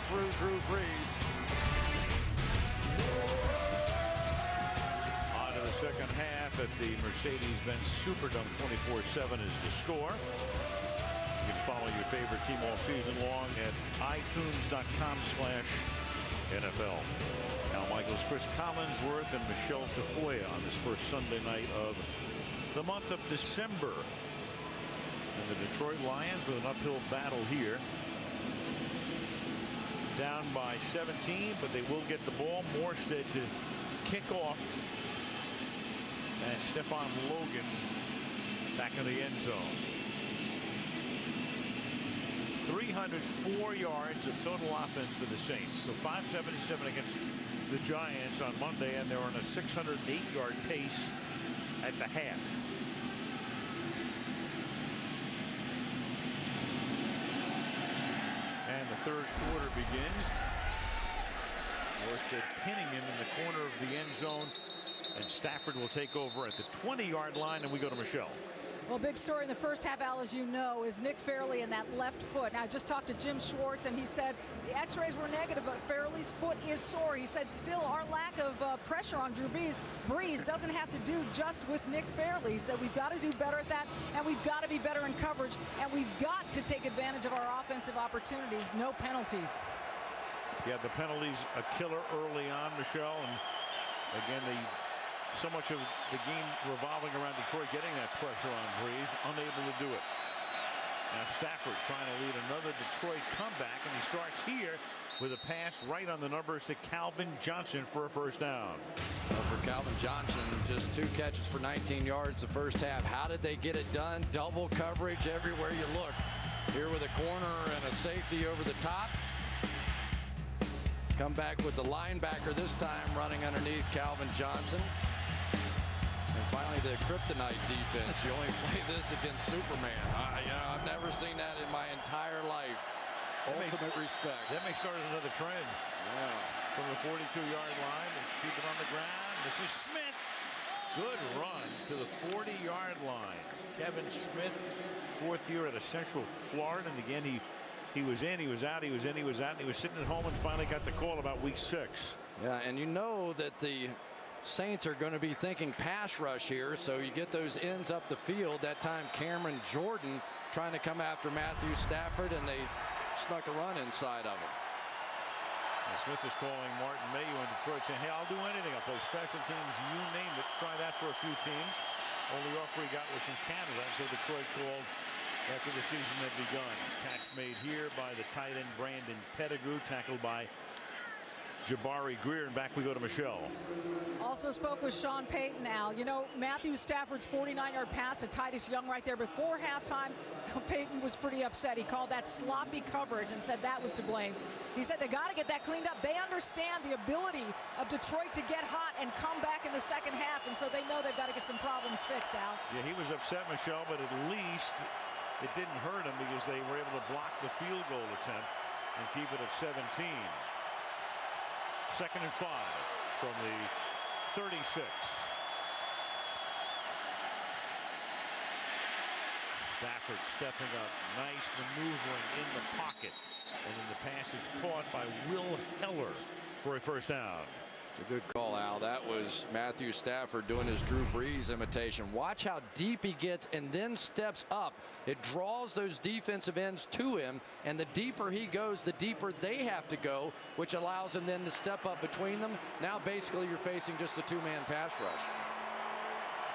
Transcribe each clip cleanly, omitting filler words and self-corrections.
through Drew Brees. On to the second half at the Mercedes-Benz Superdome. 24/7 is the score. You can follow your favorite team all season long at itunes.com/NFL. Al Michaels, Chris Collinsworth, and Michelle Tafoya on this first Sunday night of the month of December. And the Detroit Lions with an uphill battle here. Down by 17, but they will get the ball. Morstead to kick off. And Stephon Logan back in the end zone. 304 yards of total offense for the Saints. So 577 against the Giants on Monday, and they're on a 608-yard pace at the half. And the third quarter begins. Morstead pinning him in the corner of the end zone. And Stafford will take over at the 20-yard line, and we go to Michelle. Well, big story in the first half, Al, as you know, is Nick Fairley and that left foot. Now, I just talked to Jim Schwartz, and he said the x-rays were negative, but Fairley's foot is sore. He said still our lack of pressure on Drew Brees doesn't have to do just with Nick Fairley. He said we've got to do better at that, and we've got to be better in coverage, and we've got to take advantage of our offensive opportunities. No penalties. Yeah, the penalties a killer early on, Michelle, and again, so much of the game revolving around Detroit getting that pressure on Brees, unable to do it. Now Stafford trying to lead another Detroit comeback, and he starts here with a pass right on the numbers to Calvin Johnson for a first down. For Calvin Johnson, just 2 catches for 19 yards the first half. How did they get it done? Double coverage everywhere you look. Here with a corner and a safety over the top. Come back with the linebacker this time running underneath Calvin Johnson. And finally, the kryptonite defense. You only play this against Superman. I've never seen that in my entire life. Ultimate respect. That may start another trend. Yeah. From the 42-yard line, and keep it on the ground. This is Smith. Good run to the 40-yard line. Kevin Smith, 4th year out of Central Florida, and again he was in, he was out, he was in, he was out, and he was sitting at home and finally got the call about week 6. Yeah, and you know that the Saints are going to be thinking pass rush here, so you get those ends up the field. That time Cameron Jordan trying to come after Matthew Stafford, and they snuck a run inside of him. And Smith was calling Martin Mayhew in Detroit saying, hey, I'll do anything. I'll play special teams, you name it. Try that for a few teams. Only offer he got was from Canada until Detroit called after the season had begun. Catch made here by the tight end Brandon Pettigrew, tackled by Jabari Greer, and back we go to Michelle. Also spoke with Sean Payton, Al. You know, Matthew Stafford's 49-yard pass to Titus Young right there before halftime. Payton was pretty upset. He called that sloppy coverage and said that was to blame. He said they got to get that cleaned up. They understand the ability of Detroit to get hot and come back in the second half, and so they know they've got to get some problems fixed, Al. Yeah, he was upset, Michelle, but at least it didn't hurt him because they were able to block the field goal attempt and keep it at 17. 2nd and 5 from the 36. Stafford stepping up, nice maneuvering in the pocket, and then the pass is caught by Will Heller for a first down. It's a good call, Al. That was Matthew Stafford doing his Drew Brees imitation. Watch how deep he gets and then steps up. It draws those defensive ends to him, and the deeper he goes, the deeper they have to go, which allows him then to step up between them. Now basically you're facing just a 2-man pass rush.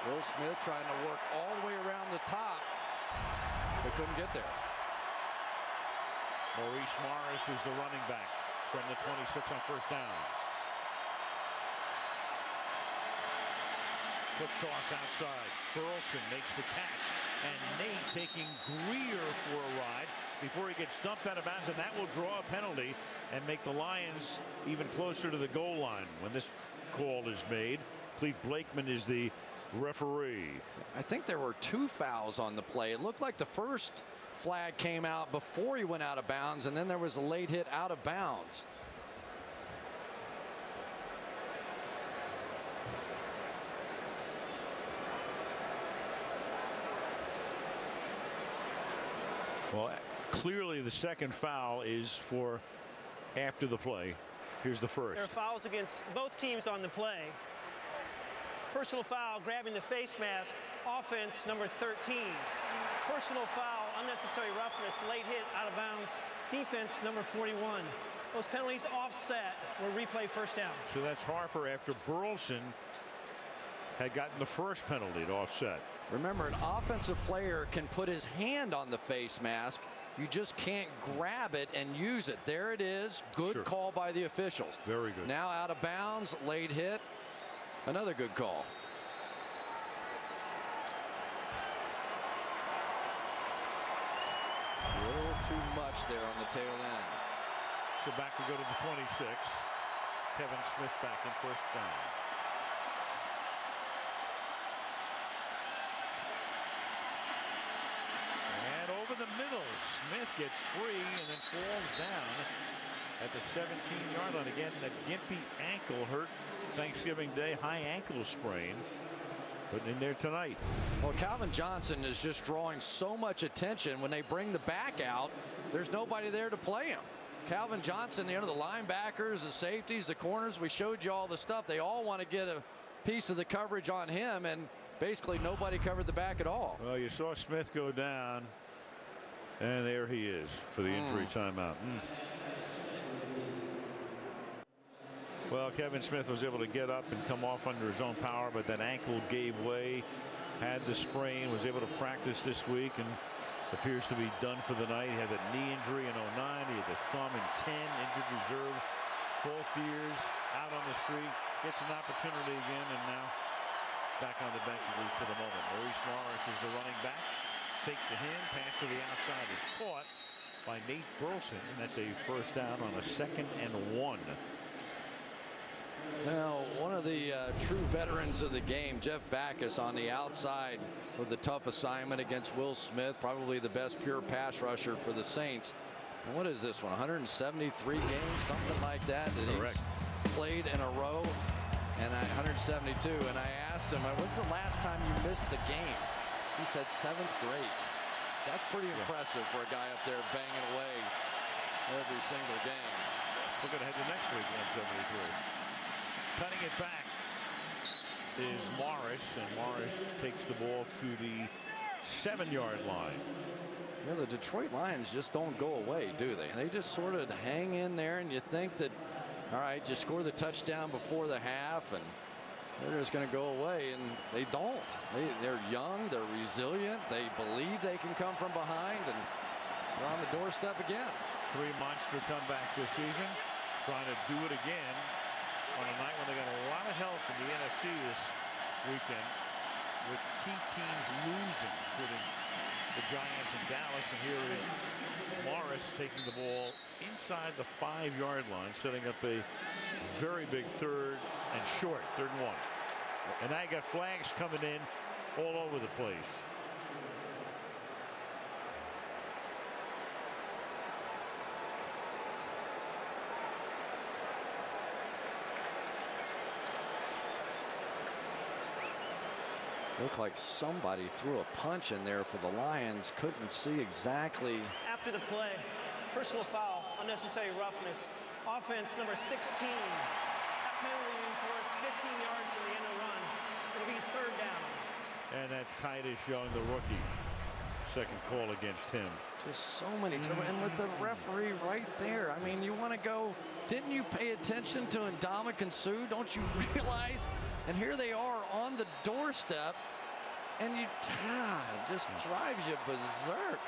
Will Smith trying to work all the way around the top, but couldn't get there. Maurice Morris is the running back from the 26 on first down. Quick toss outside. Burleson makes the catch, and Nate taking Greer for a ride before he gets dumped out of bounds, and that will draw a penalty and make the Lions even closer to the goal line when this call is made. Cleve Blakeman is the referee. I think there were 2 fouls on the play. It looked like the first flag came out before he went out of bounds, and then there was a late hit out of bounds. Well, clearly the second foul is for after the play. Here's the first. There are fouls against both teams on the play. Personal foul, grabbing the face mask, offense number 13. Personal foul, unnecessary roughness, late hit, out of bounds, defense number 41. Those penalties offset, will replay first down. So that's Harper after Burleson had gotten the first penalty to offset. Remember, an offensive player can put his hand on the face mask. You just can't grab it and use it. There it is. Good call by the officials. Very good. Now out of bounds, late hit. Another good call. A little too much there on the tail end. So back we go to the 26. Kevin Smith back in first down. And over the middle, Smith gets free and then falls down at the 17-yard line. Again, the gimpy ankle hurt Thanksgiving Day, high ankle sprain. Putting in there tonight. Well, Calvin Johnson is just drawing so much attention. When they bring the back out, there's nobody there to play him. Calvin Johnson, the linebackers, the safeties, the corners, we showed you all the stuff. They all want to get a piece of the coverage on him, and basically nobody covered the back at all. Well, you saw Smith go down, and there he is for the injury timeout. Well, Kevin Smith was able to get up and come off under his own power, but that ankle gave way, had the sprain, was able to practice this week, and appears to be done for the night. He had that knee injury in 09. He had the thumb in 10, injured reserve. Both years out on the street. Gets an opportunity again, and now back on the bench, at least for the moment. Maurice Morris is the running back. Fake to him, pass to the outside is caught by Nate Burleson. And that's a first down on a 2nd and 1. Now, one of the true veterans of the game, Jeff Backus, on the outside with the tough assignment against Will Smith, probably the best pure pass rusher for the Saints. And what is this one, 173 games, something like that Correct. He's played in a row, and 172. And I asked him, when's the last time you missed a game? He said 7th grade. That's pretty impressive for a guy up there banging away every single game. We're going to head to next week, 173. Cutting it back is Morris, and Morris takes the ball to the 7-yard line. You know, the Detroit Lions just don't go away, do they? They just sort of hang in there, and you think that, all right, just score the touchdown before the half, and they're just going to go away, and they don't. They're young, they're resilient, they believe they can come from behind, and they're on the doorstep again. 3 monster comebacks this season, trying to do it again on a night when they got a lot of help in the NFC this weekend, with key teams losing, including the Giants and Dallas. And here is Morris taking the ball inside the 5-yard line, setting up a very big 3rd and short, 3rd and 1. And now you got flags coming in all over the place. Looked like somebody threw a punch in there for the Lions. Couldn't see exactly. After the play, personal foul, unnecessary roughness, offense number 16. That penalty enforced 15 yards in the end of the run. It'll be 3rd down. And that's Titus Young, the rookie. 2nd call against him. Just so many times, and with the referee right there. I mean, you want to go, didn't you pay attention to Ndamukong Suh? Don't you realize? And here they are on the doorstep, and you, just drives you berserk.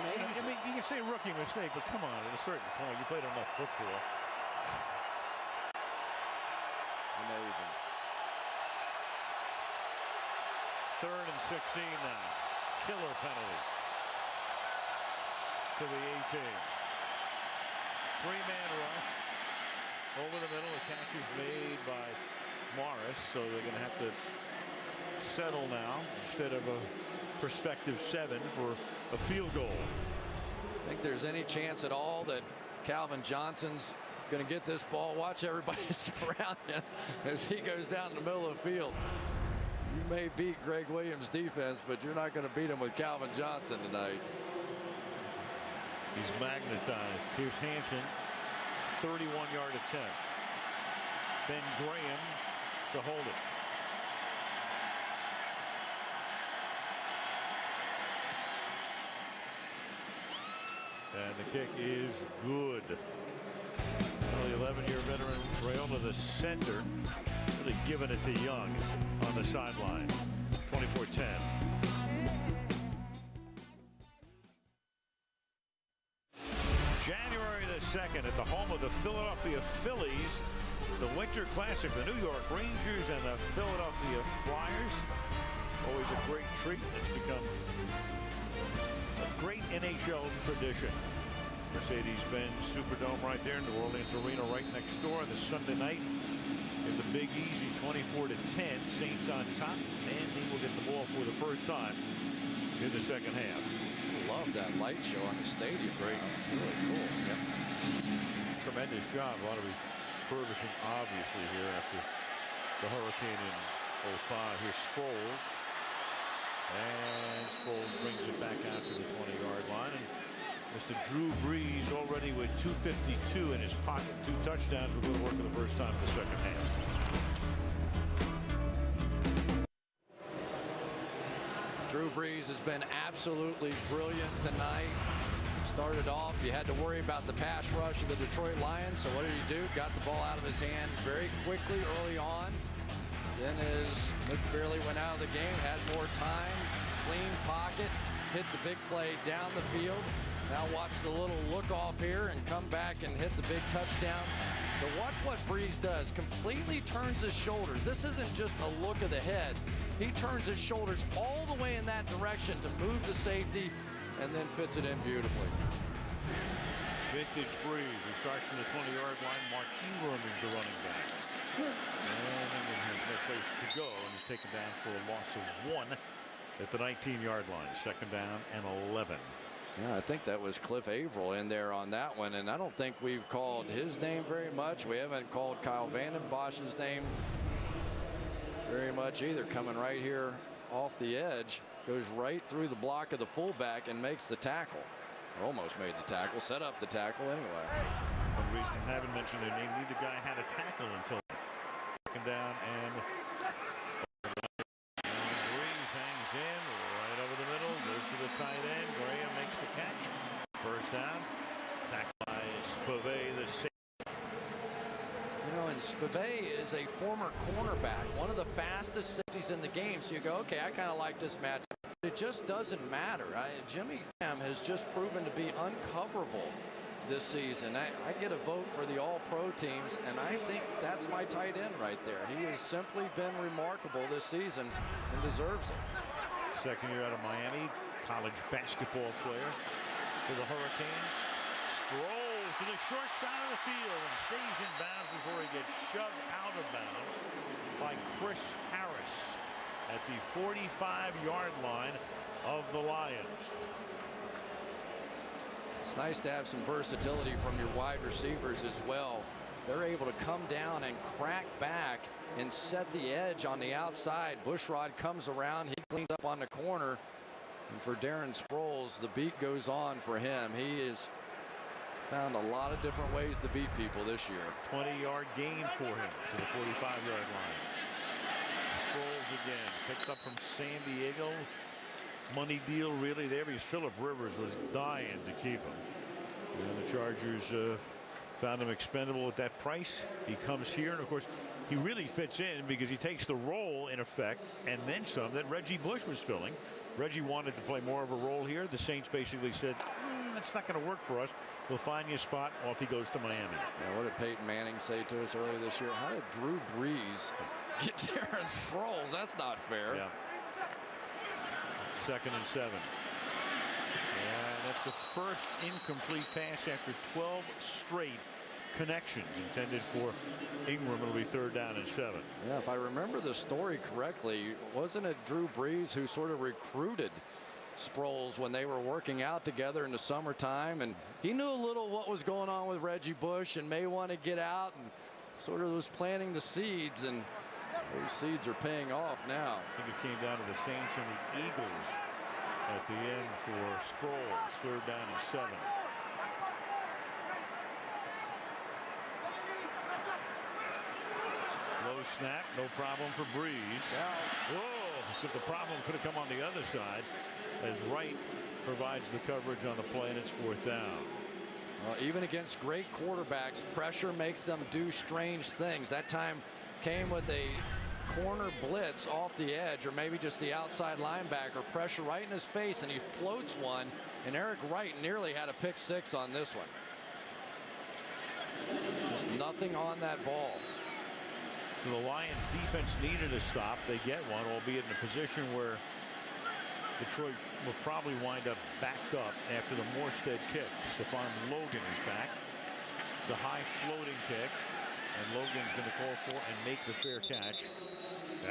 Amazing. I mean, you can say rookie mistake, but come on, at a certain point, you played enough football. Amazing. 3rd and 16 now. Killer penalty to the 18. 3-man rush over the middle. The catch is made by Morris, so they're going to have to settle now instead of a prospective 7 for a field goal. Think there's any chance at all that Calvin Johnson's going to get this ball? Watch everybody surround him as he goes down the middle of the field. You may beat Greg Williams' defense, but you're not going to beat him with Calvin Johnson tonight. He's magnetized. Here's Hansen, 31-yard attempt. Ben Graham to hold it. And the kick is good. The 11-year veteran Rayola, the center, really giving it to Young on the sideline. 24-10. January the 2nd at the home of the Philadelphia Phillies, the Winter Classic, the New York Rangers and the Philadelphia Flyers. Always a great treat. It's become a great NHL tradition. Mercedes-Benz Superdome right there, New Orleans Arena right next door. This Sunday night in the Big Easy, 24-10, Saints on top. Andy will get the ball for the first time in the second half. Love that light show on the stadium. Great. Really cool. Yep. Tremendous job. A lot of refurbishing, obviously, here after the hurricane in 05. Here's Sproles. And Sproles brings it back out to the 20-yard line. And Mr. Drew Brees already with 252 in his pocket. 2 touchdowns. We're going to work for the first time in the second half. Drew Brees has been absolutely brilliant tonight. Started off, you had to worry about the pass rush of the Detroit Lions. So what did he do? Got the ball out of his hand very quickly early on. Then as Nick Fairley went out of the game, had more time, clean pocket, hit the big play down the field. Now watch the little look off here and come back and hit the big touchdown. But watch what Brees does. Completely turns his shoulders. This isn't just a look of the head. He turns his shoulders all the way in that direction to move the safety and then fits it in beautifully. Vintage Brees, who starts from the 20-yard line. Mark Ingram is the running back. And Ingram has no place to go and is taken down for a loss of 1 at the 19-yard line. Second down and 11. Yeah, I think that was Cliff Averill in there on that one, and I don't think we've called his name very much. We haven't called Kyle Vanden Bosch's name very much either. Coming right here off the edge, goes right through the block of the fullback and makes the tackle. Almost made the tackle, set up the tackle anyway. One reason I haven't mentioned their name, neither guy had a tackle until second down and Brees hangs in right over the middle, goes to the tight end. Graham makes the catch. First down. Tackle by Spivey, the safety. You know, and Spivey is a former cornerback, one of the fastest safeties in the game. So you go, okay, I kind of like this match. It just doesn't matter. Jimmy Graham has just proven to be uncoverable this season. I get a vote for the all-pro teams, and I think that's my tight end right there. He has simply been remarkable this season and deserves it. Second year out of Miami, college basketball player for the Hurricanes. Sproles to the short side of the field and stays in bounds before he gets shoved out of bounds by Chris Harris at the 45-yard line of the Lions. It's nice to have some versatility from your wide receivers as well. They're able to come down and crack back and set the edge on the outside. Bushrod comes around. He cleans up on the corner. And for Darren Sproles, the beat goes on for him. He has found a lot of different ways to beat people this year. 20-yard gain for him to the 45-yard line. Sproles again, picked up from San Diego. Money deal really there because Phillip Rivers was dying to keep him. And the Chargers found him expendable at that price. He comes here, and of course, he really fits in because he takes the role, in effect, and then some that Reggie Bush was filling. Reggie wanted to play more of a role here. The Saints basically said, that's not going to work for us. We'll find you a spot. Off he goes to Miami. Yeah, what did Peyton Manning say to us earlier this year? How did Drew Brees get Darren Sproles? That's not fair. Yeah. Second and 7. And that's the first incomplete pass after 12 straight connections intended for Ingram. It'll be third down and 7. Yeah, if I remember the story correctly, wasn't it Drew Brees who sort of recruited Sproles when they were working out together in the summertime, and he knew a little what was going on with Reggie Bush and may want to get out, and sort of was planting the seeds, and those seeds are paying off now. I think it came down to the Saints and the Eagles at the end for Sproles. Third down and 7. snap, no problem for Brees. Whoa, so the problem could have come on the other side as Wright provides the coverage on the play, and it's 4th down. Well, even against great quarterbacks, pressure makes them do strange things. That time came with a corner blitz off the edge, or maybe just the outside linebacker pressure right in his face, and he floats one, and Eric Wright nearly had a pick 6 on this one. Just nothing on that ball. So the Lions defense needed a stop. They get one, albeit in a position where Detroit will probably wind up backed up after the Morstead kick. Stephon Logan is back. It's a high floating kick, and Logan's going to call for and make the fair catch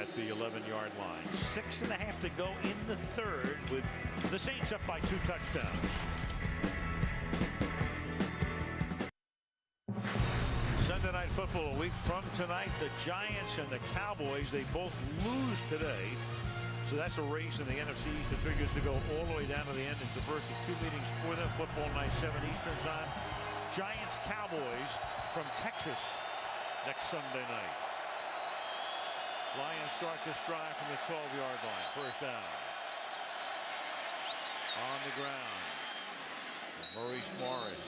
at the 11-yard line. 6.5 to go in the 3rd, with the Saints up by 2 touchdowns. Sunday Night Football, a week from tonight. The Giants and the Cowboys, they both lose today. So that's a race in the NFC East that figures to go all the way down to the end. It's the first of 2 meetings for them. Football night, 7 Eastern time. Giants Cowboys from Texas next Sunday night. Lions start this drive from the 12-yard line. First down. On the ground. Maurice Morris.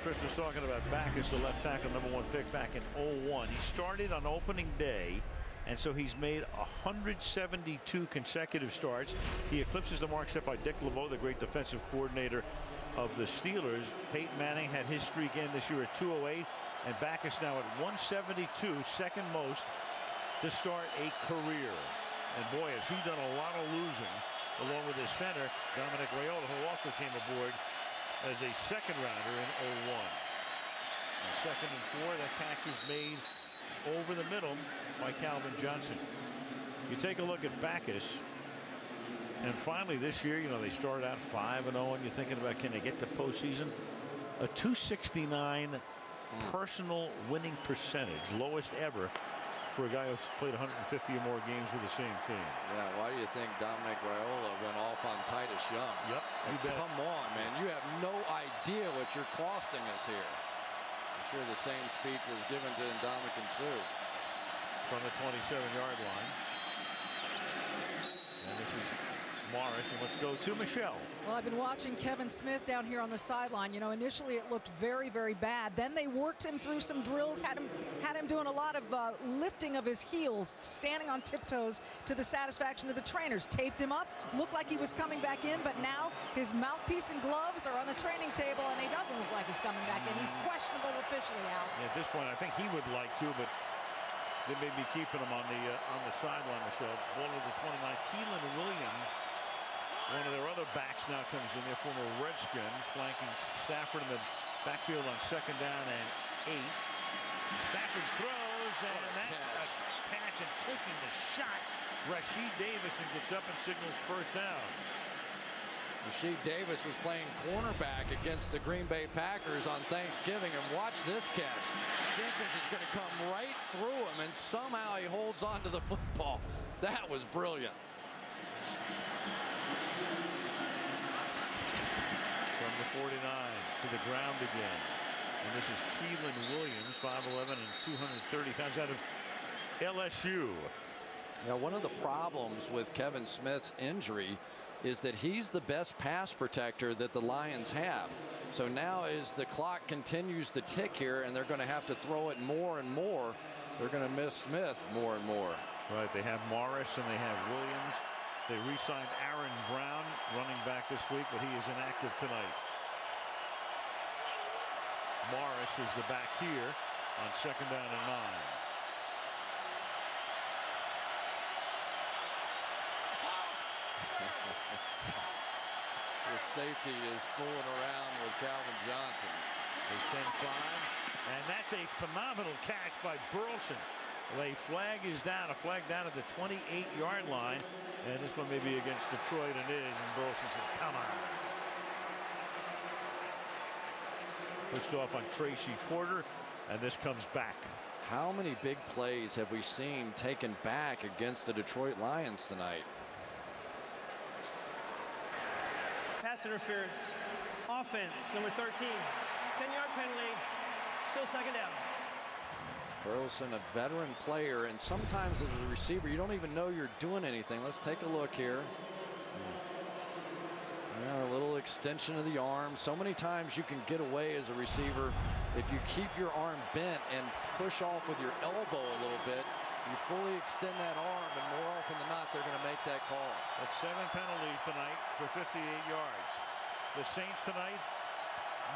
Chris was talking about Backus, the left tackle, #1 pick back in 2001. He started on opening day, and so he's made 172 consecutive starts. He eclipses the mark set by Dick LeBeau, the great defensive coordinator of the Steelers. Peyton Manning had his streak in this year at 208, and Backus now at 172, second most to start a career. And boy, has he done a lot of losing, along with his center, Dominic Raiola, who also came aboard as a second rounder in 2001. And 2nd and 4, that catch was made over the middle by Calvin Johnson. You take a look at Backus, and finally this year, you know, they started out 5-0, and you're thinking about, can they get the postseason? A 269 personal winning percentage, lowest ever for a guy who's played 150 or more games with the same team. Yeah, why do you think Dominic Raiola went off on Titus Young? Yep. Come on, man. You have no idea what you're costing us here. I'm sure the same speech was given to Ndamukong Suh. From the 27-yard line. And this is Morris, and let's go to Michelle. Well, I've been watching Kevin Smith down here on the sideline. You know, initially it looked very, very bad. Then they worked him through some drills, had him doing a lot of lifting of his heels, standing on tiptoes to the satisfaction of the trainers. Taped him up, looked like he was coming back in, but now his mouthpiece and gloves are on the training table, and he doesn't look like he's coming back in. He's questionable officially, Al. Yeah, at this point, I think he would like to, but they may be keeping him on the sideline, Michelle. Ball to the 29. Keelan Williams, one of their other backs, now comes in, their former Redskin, flanking Stafford in the backfield on 2nd down and 8. Stafford throws, and that's a catch, and taking the shot. Rasheed Davison gets up and signals first down. Rasheed Davis was playing cornerback against the Green Bay Packers on Thanksgiving, and watch this catch. Jenkins is going to come right through him, and somehow he holds on to the football. That was brilliant. From the 49 to the ground again. And this is Keelan Williams, 5'11" and 230 pounds, out of LSU. Now, one of the problems with Kevin Smith's injury is that he's the best pass protector that the Lions have. So now as the clock continues to tick here, and they're going to have to throw it more and more, they're going to miss Smith more and more. Right, they have Morris and they have Williams. They re-signed Aaron Brown, running back this week, but he is inactive tonight. Morris is the back here on 2nd down and 9. The safety is fooling around with Calvin Johnson. They send 5, and that's a phenomenal catch by Burleson. A flag is down, a flag down at the 28-yard line, and this one may be against Detroit, and it is, and Burleson says, come on. Pushed off on Tracy Porter, and this comes back. How many big plays have we seen taken back against the Detroit Lions tonight? Pass interference. Offense, number 13. 10-yard penalty. Still 2nd down. Burleson, a veteran player, and sometimes as a receiver, you don't even know you're doing anything. Let's take a look here. Yeah, a little extension of the arm. So many times you can get away as a receiver if you keep your arm bent and push off with your elbow a little bit. You fully extend that arm, and more often than not, they're going to make that call. That's 7 penalties tonight for 58 yards. The Saints tonight,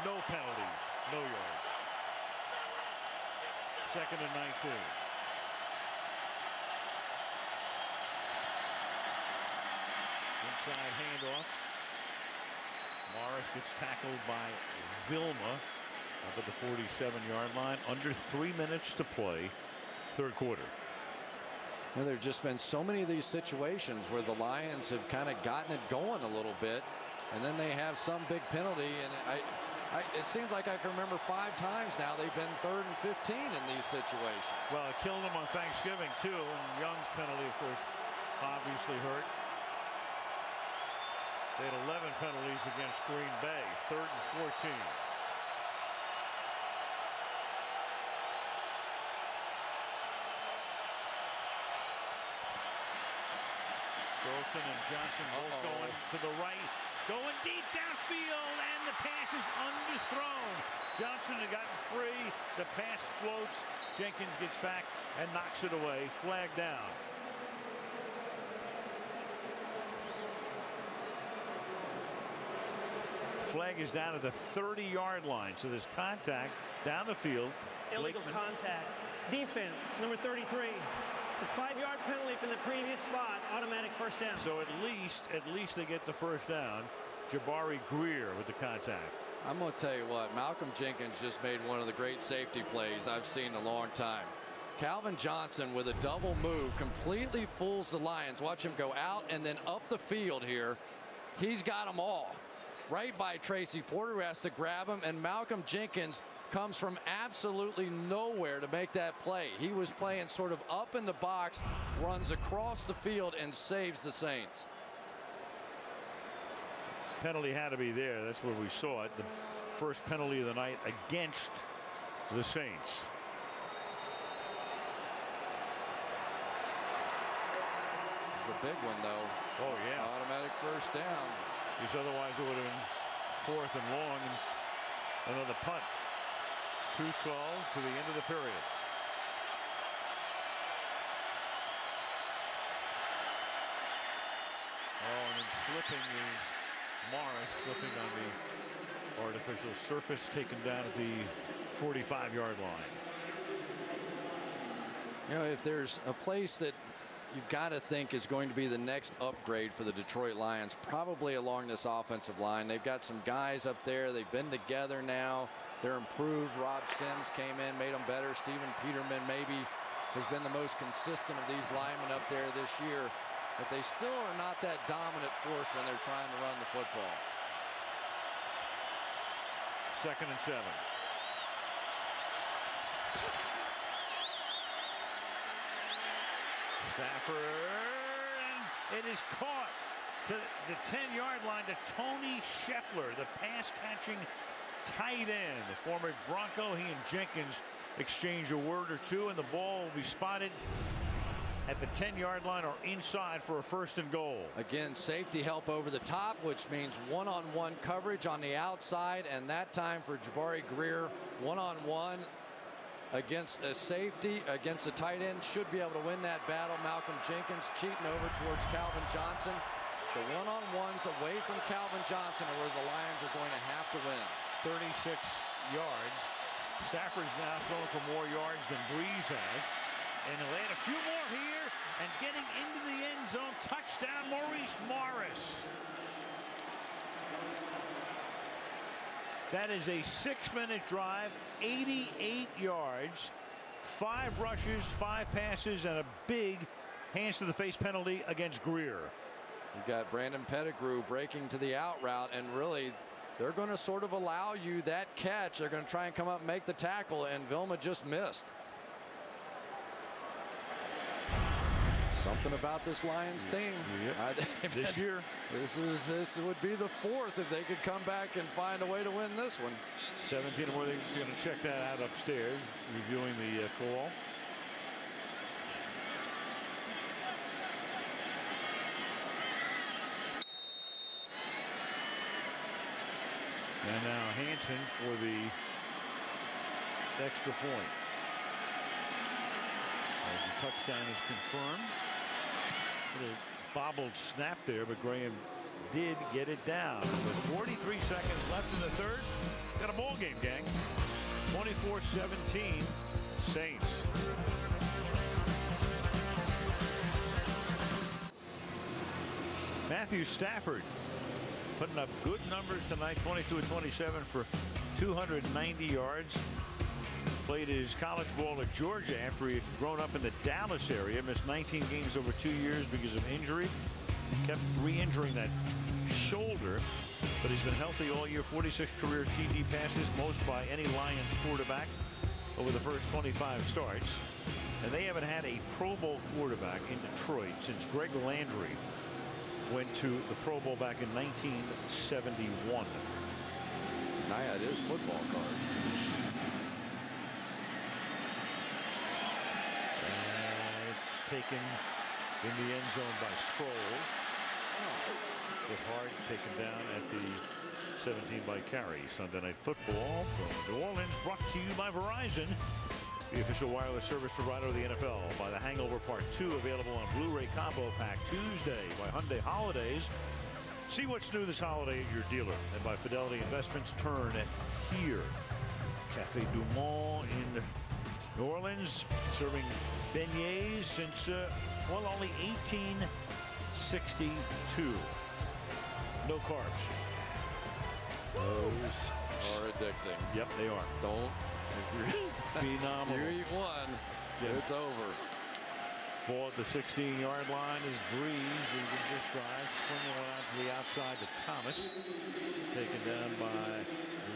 no penalties, no yards. 2nd and 19. Inside handoff. Morris gets tackled by Vilma up at the 47-yard line. Under 3 minutes to play, 3rd quarter. Well, there have just been so many of these situations where the Lions have kind of gotten it going a little bit, and then they have some big penalty. And it seems like I can remember 5 times now they've been 3rd and 15 in these situations. Well, it killed them on Thanksgiving, too. And Young's penalty, of course, obviously hurt. They had 11 penalties against Green Bay, 3rd and 14. Wilson and Johnson both going to the right, going deep downfield, and the pass is underthrown. Johnson had gotten free. The pass floats. Jenkins gets back and knocks it away. Flag down. Flag is down at the 30-yard line, so there's contact down the field. Illegal contact. Defense, number 33. It's a 5-yard penalty from the previous spot. Automatic first down. So at least they get the first down. Jabari Greer with the contact. I'm going to tell you what, Malcolm Jenkins just made one of the great safety plays I've seen in a long time. Calvin Johnson with a double move completely fools the Lions. Watch him go out and then up the field here. He's got them all. Right by Tracy Porter, who has to grab him, and Malcolm Jenkins comes from absolutely nowhere to make that play. He was playing sort of up in the box, runs across the field, and saves the Saints. Penalty had to be there. That's where we saw it. The first penalty of the night against the Saints. It's a big one, though. Oh, yeah. Automatic first down. Because otherwise it would have been 4th and long and another punt. 2:12 to the end of the period. Oh, and then slipping is Morris, slipping on the artificial surface, taken down at the 45-yard line. You know, if there's a place that you've got to think is going to be the next upgrade for the Detroit Lions, probably along this offensive line. They've got some guys up there. They've been together now. They're improved. Rob Sims came in, made them better. Steven Peterman maybe has been the most consistent of these linemen up there this year. But they still are not that dominant force when they're trying to run the football. 2nd and 7. Stafford, and it is caught to the 10-yard line to Tony Scheffler, the pass-catching tight end. The former Bronco, he and Jenkins exchange a word or two, and the ball will be spotted at the 10-yard line or inside for a 1st and goal. Again, safety help over the top, which means one-on-one coverage on the outside, and that time for Jabari Greer, one-on-one against a safety, against a tight end, should be able to win that battle. Malcolm Jenkins cheating over towards Calvin Johnson. The one-on-ones away from Calvin Johnson are where the Lions are going to have to win. 36 yards. Stafford's now throwing for more yards than Brees has. And he'll add a few more here, and getting into the end zone. Touchdown, Maurice Morris. That is a 6-minute drive, 88 yards, 5 rushes, 5 passes, and a big hands to the face penalty against Greer. You've got Brandon Pettigrew breaking to the out route, and really they're going to sort of allow you that catch. They're going to try and come up and make the tackle, and Vilma just missed. Something about this Lions team. Yep. This year. This would be the fourth if they could come back and find a way to win this one. 17 more. They're just going to check that out upstairs, reviewing the call. And now Hansen for the extra point. As the touchdown is confirmed. Little bobbled snap there, but Graham did get it down. With 43 seconds left in the third. Got a ball game, gang. 24-17 Saints. Matthew Stafford putting up good numbers tonight. 22 of 27 for 290 yards. Played his college ball at Georgia after he had grown up in the Dallas area. Missed 19 games over 2 years because of injury. Kept re-injuring that shoulder, but he's been healthy all year. 46 career TD passes, most by any Lions quarterback over the first 25 starts. And they haven't had a Pro Bowl quarterback in Detroit since Greg Landry went to the Pro Bowl back in 1971. I had his football card. It's taken in the end zone by Sproles. With Hart taken down at the 17 by Carey. Sunday Night Football from New Orleans, brought to you by Verizon, the official wireless service provider of the NFL. By The Hangover Part 2, available on Blu-ray Combo Pack Tuesday. By Hyundai Holidays. See what's new this holiday at your dealer. And by Fidelity Investments, turn here. Cafe Du Monde in New Orleans, serving beignets since, well, only 1862. No carbs. Those are addicting. Yep, they are. Don't. Phenomenal. You eat one, it's over. Ball at the 16-yard line is Brees. We can just drive, swinging one out to the outside to Thomas. Taken down by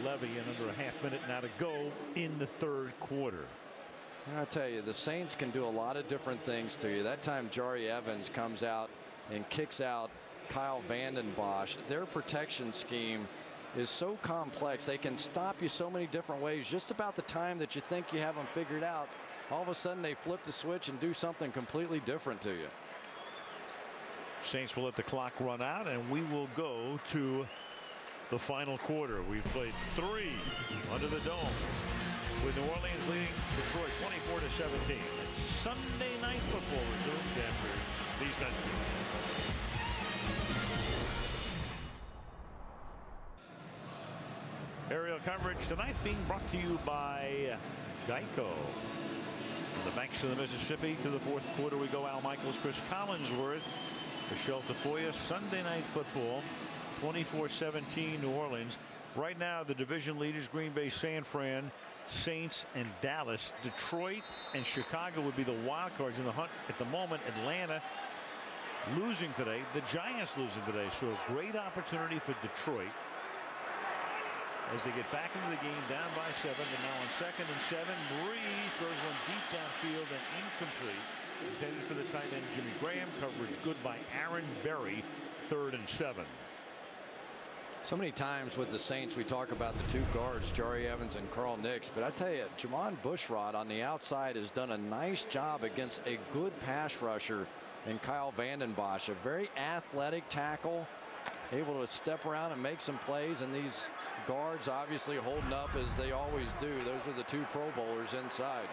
Levy, and under a half minute now to go in the third quarter. And I'll tell you, the Saints can do a lot of different things to you. That time, Jari Evans comes out and kicks out Kyle Vanden Bosch. Their protection scheme is so complex. They can stop you so many different ways. Just about the time that you think you have them figured out, all of a sudden they flip the switch and do something completely different to you. Saints will let the clock run out, and we will go to the final quarter. We've played 3 under the dome, with New Orleans leading Detroit 24-17. And Sunday Night Football resumes after these messages. Aerial coverage tonight being brought to you by Geico. From the banks of the Mississippi to the fourth quarter we go. Al Michaels, Chris Collinsworth, Michelle Tafoya. Sunday Night Football, 24-17 New Orleans. Right now the division leaders, Green Bay, San Fran, Saints, and Dallas. Detroit and Chicago would be the wild cards in the hunt at the moment. Atlanta losing today. The Giants losing today. So a great opportunity for Detroit as they get back into the game, down by 7, and now on 2nd and 7. Brees throws one deep downfield and incomplete. Intended for the tight end Jimmy Graham. Coverage good by Aaron Berry. 3rd and 7. So many times with the Saints we talk about the 2 guards, Jari Evans and Carl Nix, but I tell you, Jamon Bushrod on the outside has done a nice job against a good pass rusher in Kyle Vanden Bosch. A very athletic tackle, able to step around and make some plays, and these guards obviously holding up as they always do. Those are the 2 Pro Bowlers inside.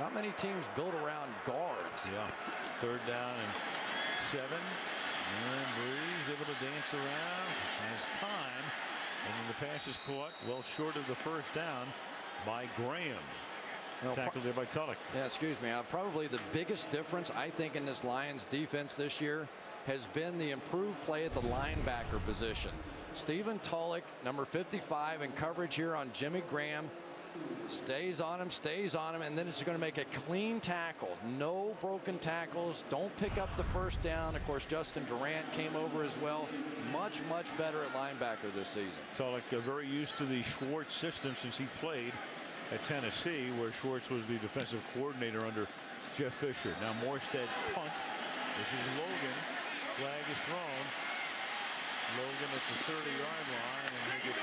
Not many teams built around guards. Yeah. 3rd down and 7. And Brees able to dance around, has time, and then the pass is caught well short of the first down by Graham. Tackled there by Tulloch. Yeah, excuse me. Probably the biggest difference I think in this Lions defense this year has been the improved play at the linebacker position. Stephen Tulloch, number 55, in coverage here on Jimmy Graham. Stays on him, and then it's going to make a clean tackle. No broken tackles. Don't pick up the first down. Of course, Justin Durant came over as well. Much, much better at linebacker this season. Tulloch very used to the Schwartz system since he played at Tennessee, where Schwartz was the defensive coordinator under Jeff Fisher. Now Morstead's punt This is Logan. Flag is thrown. Logan at the 30-yard line, and he gets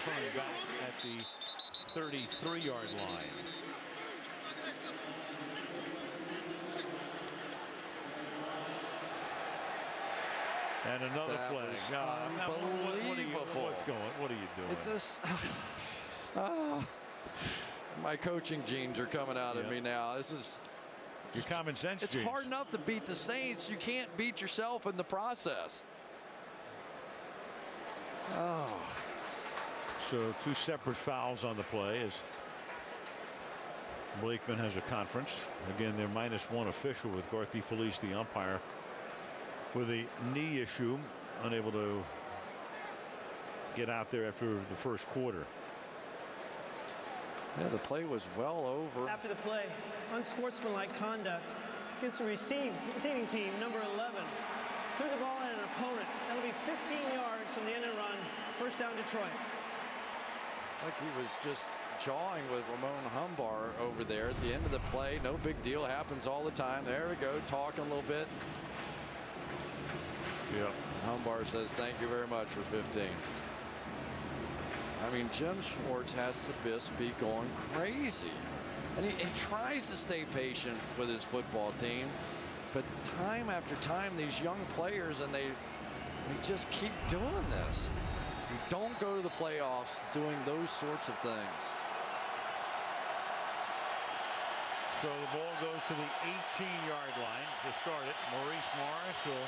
turned back at the 33-yard line. And another That flag. was Unbelievable. What are you doing? It's just my coaching genes are coming out of me now. This is your common sense. It's hard enough to beat the Saints. You can't beat yourself in the process. Oh. So 2 separate fouls on the play as Blakeman has a conference. Again, they're -1 official with Garth Felice, the umpire, with a knee issue, unable to get out there after the first quarter. Yeah, the play was well over. After the play, unsportsmanlike conduct against the receiving team, number 11. Threw the ball at an opponent. That'll be 15 yards from the end of the run. First down, Detroit. Like he was just jawing with Ramon Humbar over there at the end of the play. No big deal. Happens all the time. There we go. Talking a little bit. Yep. Humbar says thank you very much for 15. I mean, Jim Schwartz has to just be going crazy. And he tries to stay patient with his football team. But time after time, these young players, and they just keep doing this. You don't go to the playoffs doing those sorts of things. So the ball goes to the 18-yard line to start it. Maurice Morris will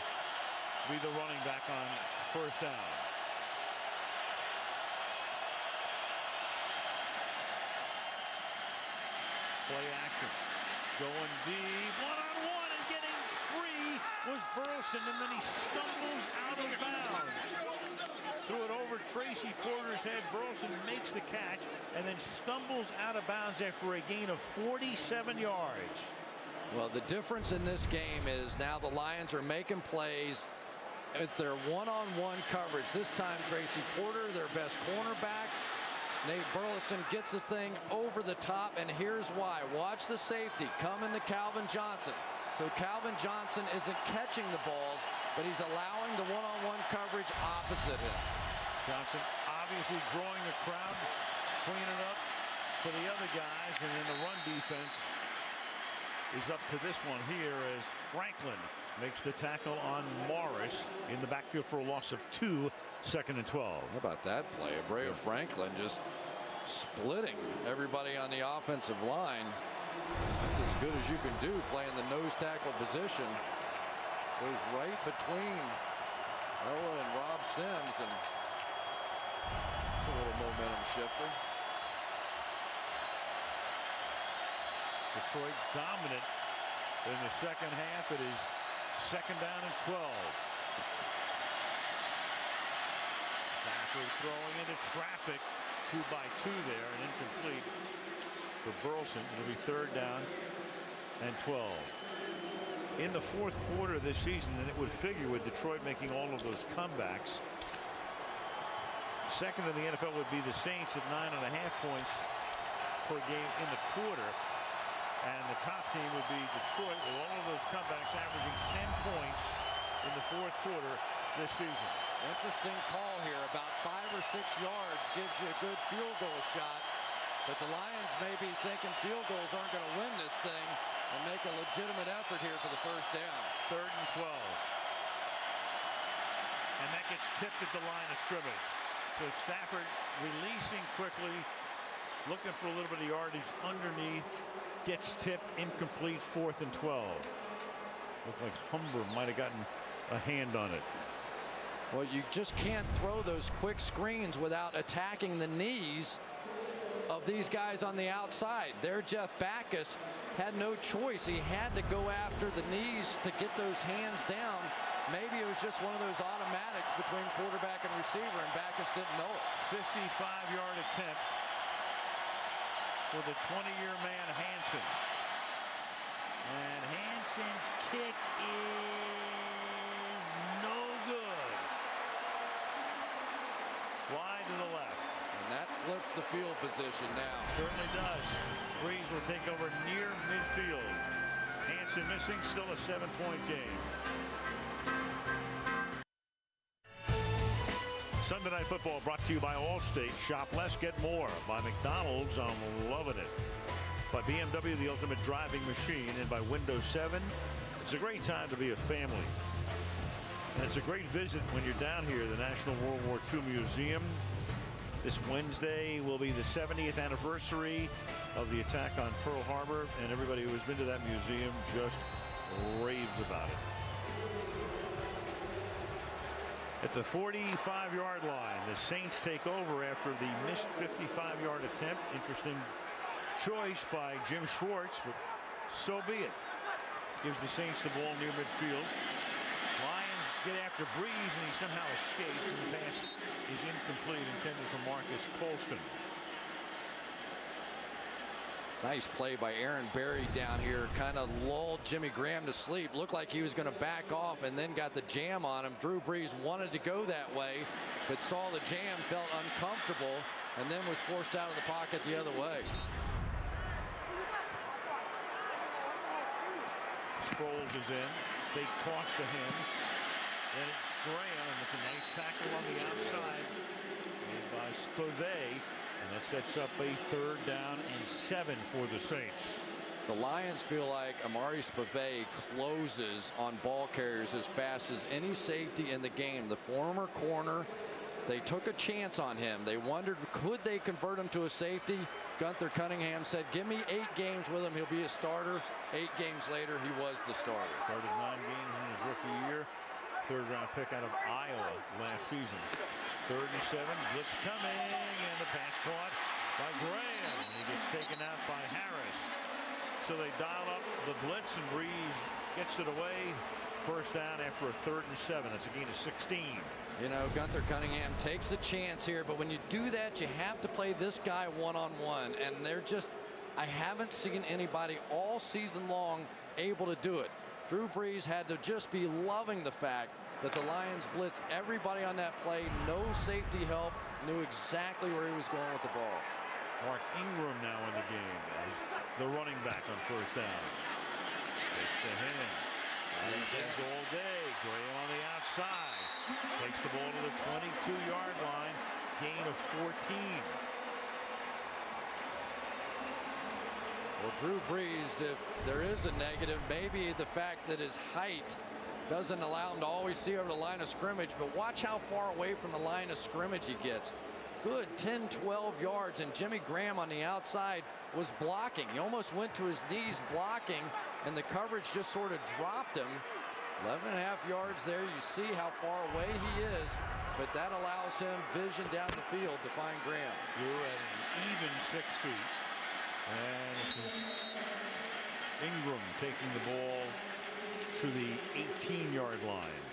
be the running back on first down. Play action. Going deep. One-on-one and getting free was Burleson, and then he stumbles out of bounds. Threw it over Tracy Porter's head. Burleson makes the catch and then stumbles out of bounds after a gain of 47 yards. Well, the difference in this game is now the Lions are making plays at their one-on-one coverage. This time, Tracy Porter, their best cornerback. Nate Burleson gets the thing over the top, and here's why. Watch the safety coming to Calvin Johnson. So Calvin Johnson isn't catching the balls, but he's allowing the one-on-one coverage opposite him. Johnson obviously drawing the crowd, cleaning it up for the other guys, and then the run defense is up to this one here as Franklin makes the tackle on Morris in the backfield for a loss of 2, 2nd and 12. How about that play? Abreu Franklin just splitting everybody on the offensive line. That's as good as you can do playing the nose tackle position. Goes right between Ella and Rob Sims, and a little momentum shifter. Detroit dominant in the second half. It is 2nd down and 12. Stafford throwing into traffic. 2 by 2 there and incomplete for Burleson. It'll be 3rd down and 12. In the 4th quarter this season, and it would figure with Detroit making all of those comebacks, second in the NFL would be the Saints at 9.5 points per game in the quarter. And the top team would be Detroit with all of those comebacks averaging 10 points in the 4th quarter this season. Interesting call here. About 5 or 6 yards gives you a good field goal shot. But the Lions may be thinking field goals aren't going to win this thing and make a legitimate effort here for the first down. 3rd and 12. And that gets tipped at the line of scrimmage. So Stafford releasing quickly, looking for a little bit of yardage underneath. Gets tipped, incomplete, 4th and 12. Looked like Humber might have gotten a hand on it. Well, you just can't throw those quick screens without attacking the knees of these guys on the outside. There, Jeff Backus had no choice. He had to go after the knees to get those hands down. Maybe it was just one of those automatics between quarterback and receiver, and Backus didn't know it. 55-yard attempt for the 20-year man Hansen. And Hansen's kick is no good. Wide to the left. And that flips the field position now. Certainly does. Brees will take over near midfield. Hansen Watson missing. Still a 7-point game. Sunday Night Football brought to you by Allstate. Shop less, get more. By McDonald's, I'm loving it. By BMW, the ultimate driving machine. And by Windows 7. It's a great time to be a family. And it's a great visit when you're down here at the National World War II Museum. This Wednesday will be the 70th anniversary of the attack on Pearl Harbor. And everybody who has been to that museum just raves about it. At the 45-yard line, the Saints take over after the missed 55-yard attempt. Interesting choice by Jim Schwartz, but so be it. Gives the Saints the ball near midfield. Lions get after Brees, and he somehow escapes, and the pass is incomplete, intended for Marcus Colston. Nice play by Aaron Berry down here. Kind of lulled Jimmy Graham to sleep. Looked like he was going to back off and then got the jam on him. Drew Brees wanted to go that way, but saw the jam, felt uncomfortable, and then was forced out of the pocket the other way. Sproles is in. Fake toss to him. Then it's Graham, and it's a nice tackle on the outside made by Spivey. And that sets up a 3rd down and 7 for the Saints. The Lions feel like Amari Spivey closes on ball carriers as fast as any safety in the game. The former corner, they took a chance on him. They wondered, could they convert him to a safety? Gunther Cunningham said, give me 8 games with him. He'll be a starter. 8 games later, he was the starter. Started 9 games in his rookie year. 3rd-round pick out of Iowa last season. 3rd and 7. Blitz coming, and the pass caught by Graham. He gets taken out by Harris. So they dial up the blitz, and Brees gets it away. 1st down after a 3rd and 7. That's a gain of 16. You know, Gunther Cunningham takes a chance here, but when you do that, you have to play this guy one-on-one, and they're just, I haven't seen anybody all season long able to do it. Drew Brees had to just be loving the fact that the Lions blitzed everybody on that play. No safety help. Knew exactly where he was going with the ball. Mark Ingram now in the game as the running back on 1st down. Takes the hand. Brees has all day. Graham on the outside. Takes the ball to the 22-yard line. Gain of 14. Well, Drew Brees, if there is a negative, maybe the fact that his height doesn't allow him to always see over the line of scrimmage, but watch how far away from the line of scrimmage he gets. Good 10, 12 yards, and Jimmy Graham on the outside was blocking. He almost went to his knees blocking, and the coverage just sort of dropped him. 11.5 yards there. You see how far away he is, but that allows him vision down the field to find Graham. Drew at an even 6 feet. And this is Ingram taking the ball to the 18-yard line.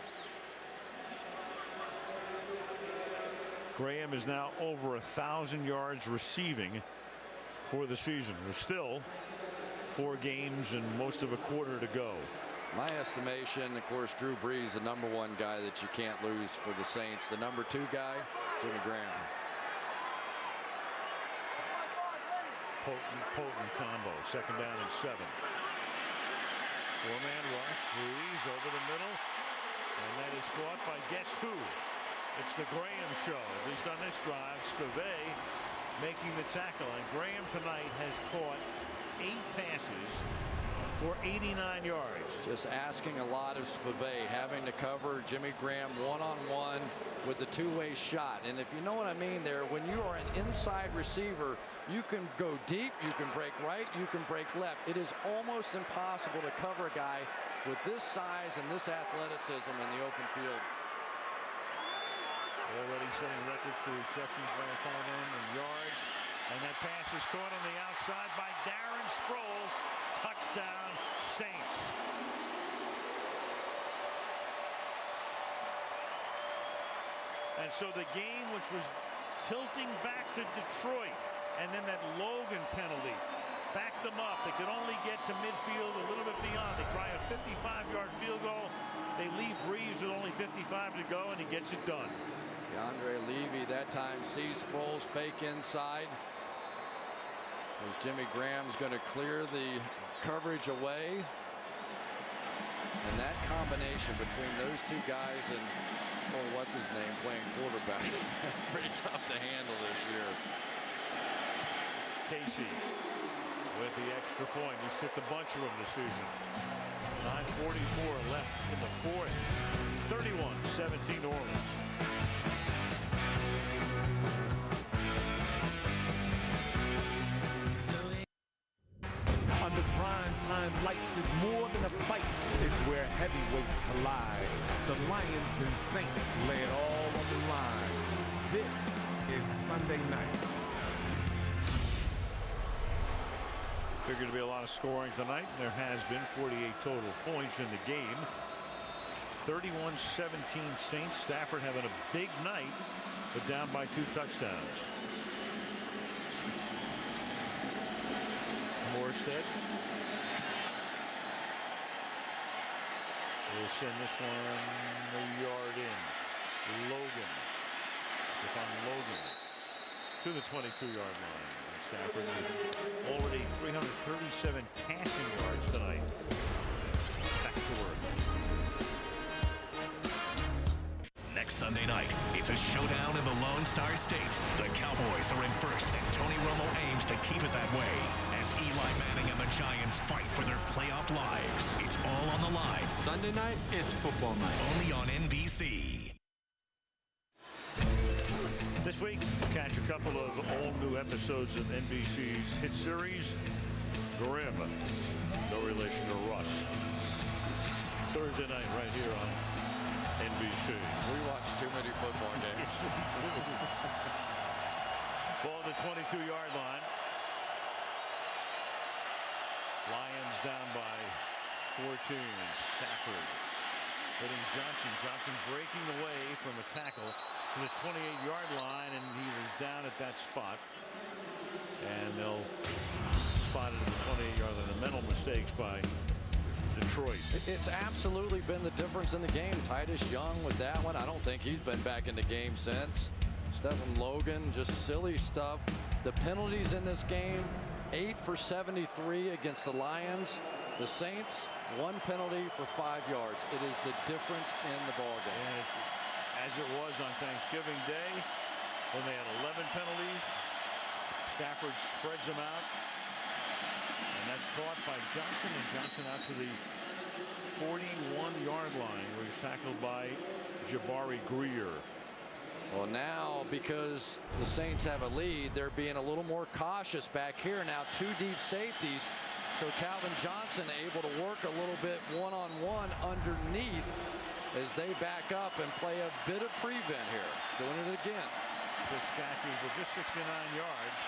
Graham is now over 1,000 yards receiving for the season. There's still 4 games and most of a quarter to go. My estimation, of course, Drew Brees, the #1 guy that you can't lose for the Saints. The #2 guy, Jimmy Graham. Potent combo. 2nd down and 7. 4-man rush. Brees over the middle. And that is caught by guess who? It's the Graham show, at least on this drive. Spivey making the tackle. And Graham tonight has caught 8 passes for 89 yards. Just asking a lot of Spivey, having to cover Jimmy Graham one-on-one with a 2-way shot. And if you know what I mean there, when you are an inside receiver, you can go deep, you can break right, you can break left. It is almost impossible to cover a guy with this size and this athleticism in the open field. Already setting records for receptions by a tight end and yards. And that pass is caught on the outside by Darren Sproles. Touchdown, Saints. And so the game, which was tilting back to Detroit, and then that Logan penalty backed them up. They could only get to midfield, a little bit beyond. They try a 55-yard field goal. They leave Brees with only 55 to go, and he gets it done. DeAndre Levy that time sees Sproles fake inside. As Jimmy Graham's going to clear the coverage away. And that combination between those two guys and, well, what's his name, playing quarterback, pretty tough to handle this year. Casey with the extra point. He's hit a bunch of them this season. 9:44 left in the fourth. 31-17 New Orleans. Under prime time lights is more than a fight. It's where heavyweights collide. The Lions and Saints lay it all on the line. This is Sunday night. Figured to be a lot of scoring tonight. There has been 48 total points in the game. 31-17 Saints. Stafford having a big night, but down by 2 touchdowns. Morstead will send this one a yard in. Logan. Logan to the 22-yard line. And Stafford with already 337 passing yards tonight. Back to work. Next Sunday night, it's a showdown in the Lone Star State. The Cowboys are in first, and Tony Romo aims to keep it that way as Eli Manning and the Giants fight for their playoff lives. It's all on the line. Sunday night, it's football night. Only on NBC. This week, catch a couple of all-new episodes of NBC's hit series, Grimm. No relation to Russ. Thursday night right here on NBC. We watch too many football games. Ball at the 22-yard line. Lions down by 14. Stafford hitting Johnson. Johnson breaking away from a tackle to the 28-yard line, and he was down at that spot. And they'll spot it at the 28-yard line. The mental mistakes by Detroit. It's absolutely been the difference in the game. Titus Young with that one. I don't think he's been back in the game since. Stephen Logan, just silly stuff. The penalties in this game, 8 for 73 against the Lions. The Saints, 1 penalty for 5 yards. It is the difference in the ballgame. And as it was on Thanksgiving Day, when they had 11 penalties, Stafford spreads them out. And that's caught by Johnson, and Johnson out to the 41-yard line where he's tackled by Jabari Greer. Well, now because the Saints have a lead, they're being a little more cautious back here. Now 2 deep safeties. So Calvin Johnson able to work a little bit one-on-one underneath as they back up and play a bit of prevent here. Doing it again. 6 catches, but just 69 yards.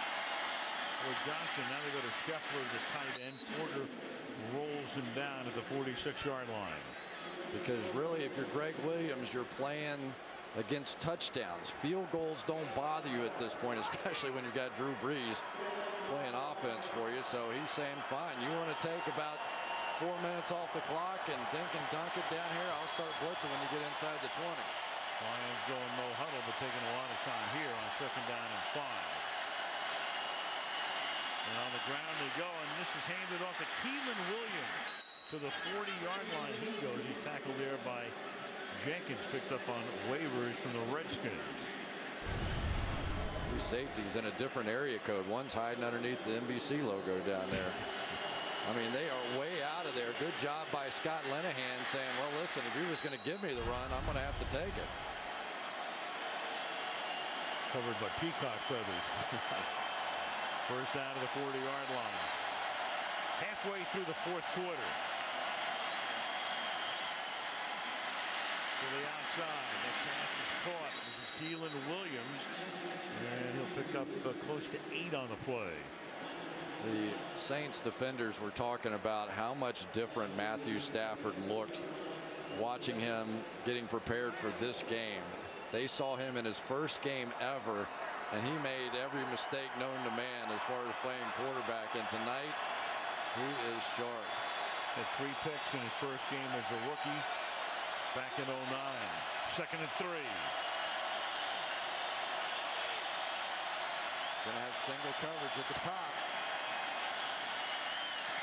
For Johnson, now they go to Scheffler, the tight end. Porter rolls him down at the 46-yard line. Because really, if you're Greg Williams, you're playing against touchdowns. Field goals don't bother you at this point, especially when you've got Drew Brees playing offense for you. So he's saying, fine, you want to take about 4 minutes off the clock and dink and dunk it down here? I'll start blitzing when you get inside the 20. Lions going no huddle, but taking a lot of time here on 2nd down and 5. And on the ground they go, and this is handed off to Keelan Williams to the 40-yard line. He goes. He's tackled there by Jenkins, picked up on waivers from the Redskins. Two safeties in a different area code. One's hiding underneath the NBC logo down there. I mean, they are way out of there. Good job by Scott Linehan saying, well, listen, if you're just going to give me the run, I'm going to have to take it. Covered by peacock feathers. First down to the 40-yard line. Halfway through the 4th quarter. To the outside. That pass is caught. This is Keelan Williams. And he'll pick up close to 8 on the play. The Saints defenders were talking about how much different Matthew Stafford looked watching him getting prepared for this game. They saw him in his first game ever, and he made every mistake known to man as far as playing quarterback. And tonight, he is sharp. Had 3 picks in his first game as a rookie back in 09. 2nd and 3. Going to have single coverage at the top.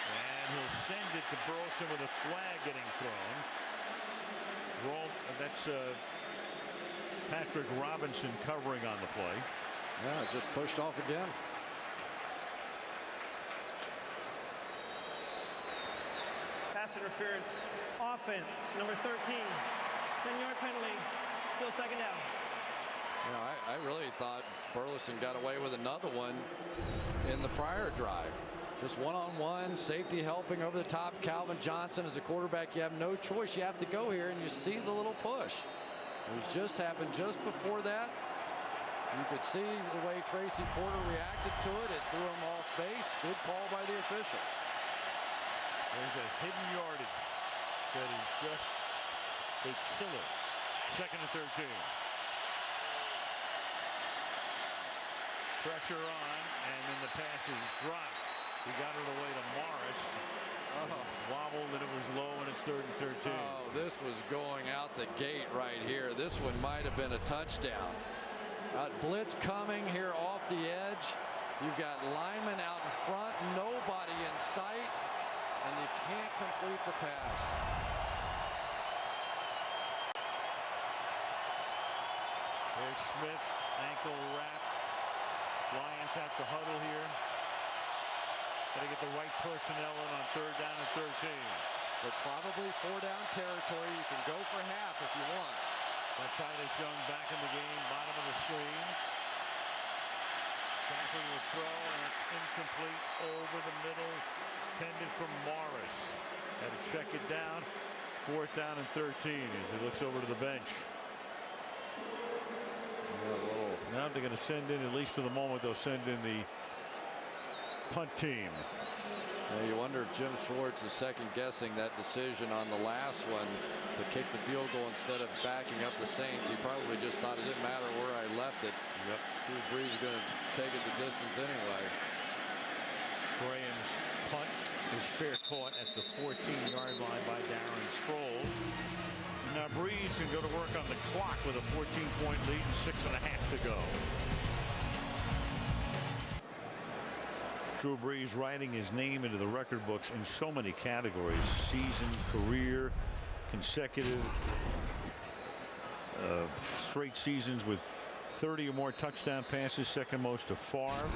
And and he'll send it to Burleson with a flag getting thrown. That's Patrick Robinson covering on the play. Yeah, just pushed off again. Pass interference, offense, number 13. 10-yard penalty, still second down. Yeah, I really thought Burleson got away with another one in the prior drive. Just one-on-one, safety helping over the top. Calvin Johnson as a quarterback, you have no choice. You have to go here, and you see the little push. It was just happened just before that. You could see the way Tracy Porter reacted to it. It threw him off base. Good call by the official. There's a hidden yardage that is just a killer. 2nd and 13. Pressure on, and then the pass is dropped. He got it away to Morris. Wobbled, and it was low, and it's 3rd and 13. Oh, this was going out the gate right here. This one might have been a touchdown. Blitz coming here off the edge. You've got linemen out in front, nobody in sight, and you can't complete the pass. There's Smith, ankle wrap. Lions have to huddle here. Got to get the right personnel in on 3rd down and 13. But probably 4-down territory. You can go for half if you want. Titus Young back in the game, bottom of the screen. Stafford will throw, and it's incomplete over the middle. Intended for Morris. Had to check it down. 4th down and 13 as he looks over to the bench. Now they're going to send in, at least for the moment, they'll send in the punt team. Yeah, you wonder if Jim Schwartz is second guessing that decision on the last one to kick the field goal instead of backing up the Saints. He probably just thought it didn't matter where I left it. Yep. Brees is going to take it the distance anyway. Graham's punt is fair caught at the 14-yard line by Darren Sproles. Now Brees can go to work on the clock with a 14-point lead and 6.5 to go. Drew Brees writing his name into the record books in so many categories: season, career, consecutive, straight seasons with 30 or more touchdown passes, second most to Favre.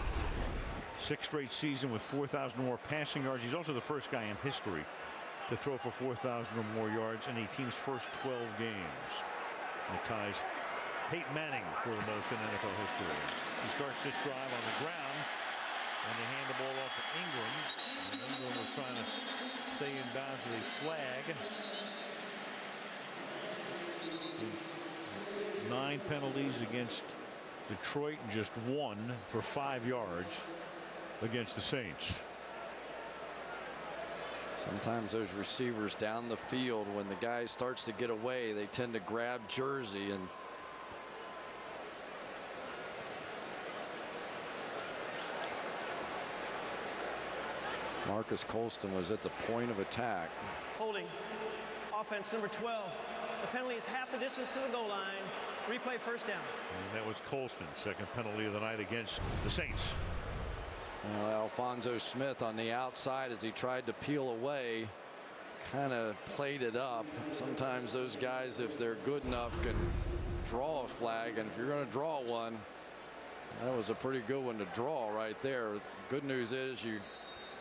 6th straight season with 4,000 or more passing yards. He's also the first guy in history to throw for 4,000 or more yards in a team's first 12 games. And it ties Peyton Manning for the most in NFL history. He starts this drive on the ground, and they hand the ball off to Ingram. And Ingram was trying to stay in bounds with a flag. 9 penalties against Detroit and just 1 for 5 yards against the Saints. Sometimes those receivers down the field, when the guy starts to get away, they tend to grab jersey, and Marcus Colston was at the point of attack. Holding. Offense number 12. The penalty is half the distance to the goal line. Replay 1st down. And that was Colston, 2nd penalty of the night against the Saints. Alfonso Smith on the outside as he tried to peel away, kind of played it up. Sometimes those guys, if they're good enough, can draw a flag, and if you're going to draw one, that was a pretty good one to draw right there. Good news is you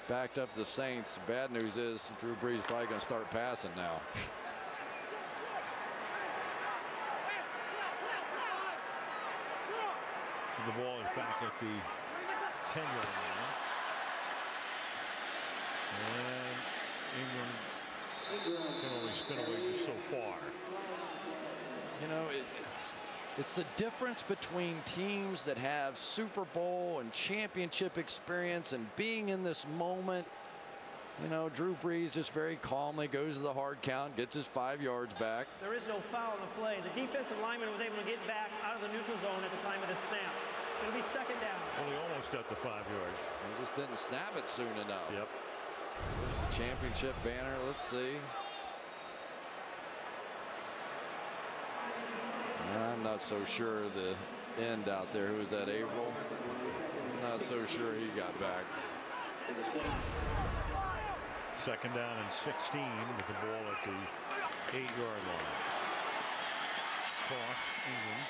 backed up the Saints. Bad news is Drew Brees is probably going to start passing now. So the ball is back at the 10-yard line. And Ingram can only spin away just so far. You know, it's the difference between teams that have Super Bowl and championship experience and being in this moment. You know, Drew Brees just very calmly goes to the hard count, gets his 5 yards back. There is no foul on the play. The defensive lineman was able to get back out of the neutral zone at the time of the snap. It'll be 2nd down. Well, he almost got the 5 yards. He just didn't snap it soon enough. Yep. There's the championship banner. Let's see. I'm not so sure the end out there. Who was that, Averill? I'm not so sure he got back. Second down and 16 with the ball at the 8-yard line. Cross England.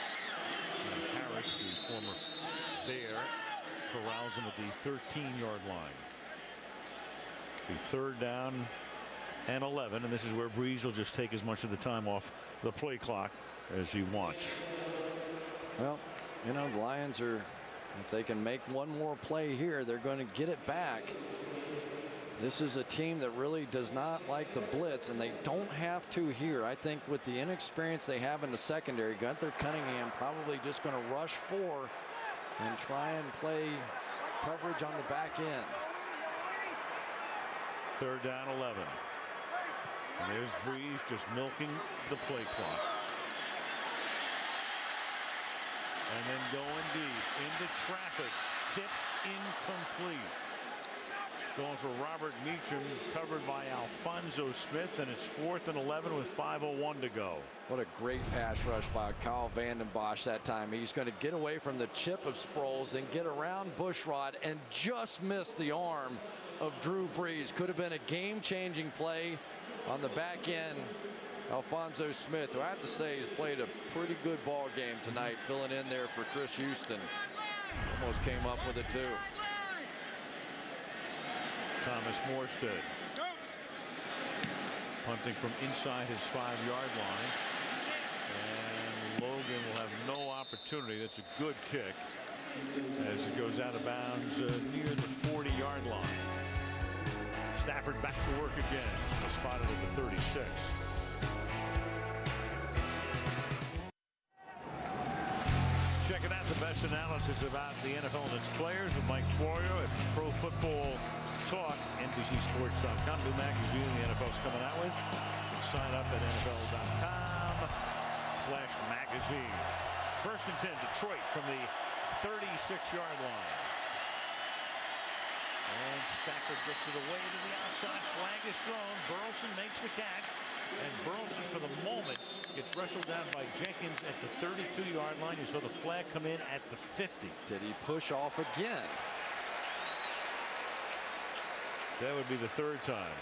And Harris, the former Bear, corrals him at the 13-yard line. The third down and 11, and this is where Brees will just take as much of the time off the play clock as he wants. Well, you know, the Lions are, if they can make one more play here, they're going to get it back. This is a team that really does not like the blitz, and they don't have to here. I think with the inexperience they have in the secondary, Gunther Cunningham probably just going to rush 4 and try and play coverage on the back end. Third down 11. And there's Brees just milking the play clock. And then going deep into traffic. Tip incomplete. Going for Robert Meacham, covered by Alfonso Smith, and it's 4th and 11 with 5:01 to go. What a great pass rush by Kyle Vanden Bosch that time. He's going to get away from the chip of Sproles and get around Bushrod and just miss the arm of Drew Brees. Could have been a game-changing play on the back end. Alfonso Smith, who I have to say has played a pretty good ball game tonight, filling in there for Chris Houston. Almost came up with it too. Thomas Morstead punting from inside his 5-yard line, and Logan will have no opportunity. That's a good kick as it goes out of bounds near the 40-yard line. Stafford back to work again. Spotted at the 36. Checking out the best analysis about the NFL and its players with Mike Florio at Pro Football Talk, NBCSports.com. New magazine the NFL's coming out with. You can sign up at NFL.com/magazine. First and 10, Detroit from the 36-yard line. And Stafford gets it away to the outside. Flag is thrown. Burleson makes the catch. And Burleson, for the moment, gets wrestled down by Jenkins at the 32-yard line. You saw the flag come in at the 50. Did he push off again? That would be the third time.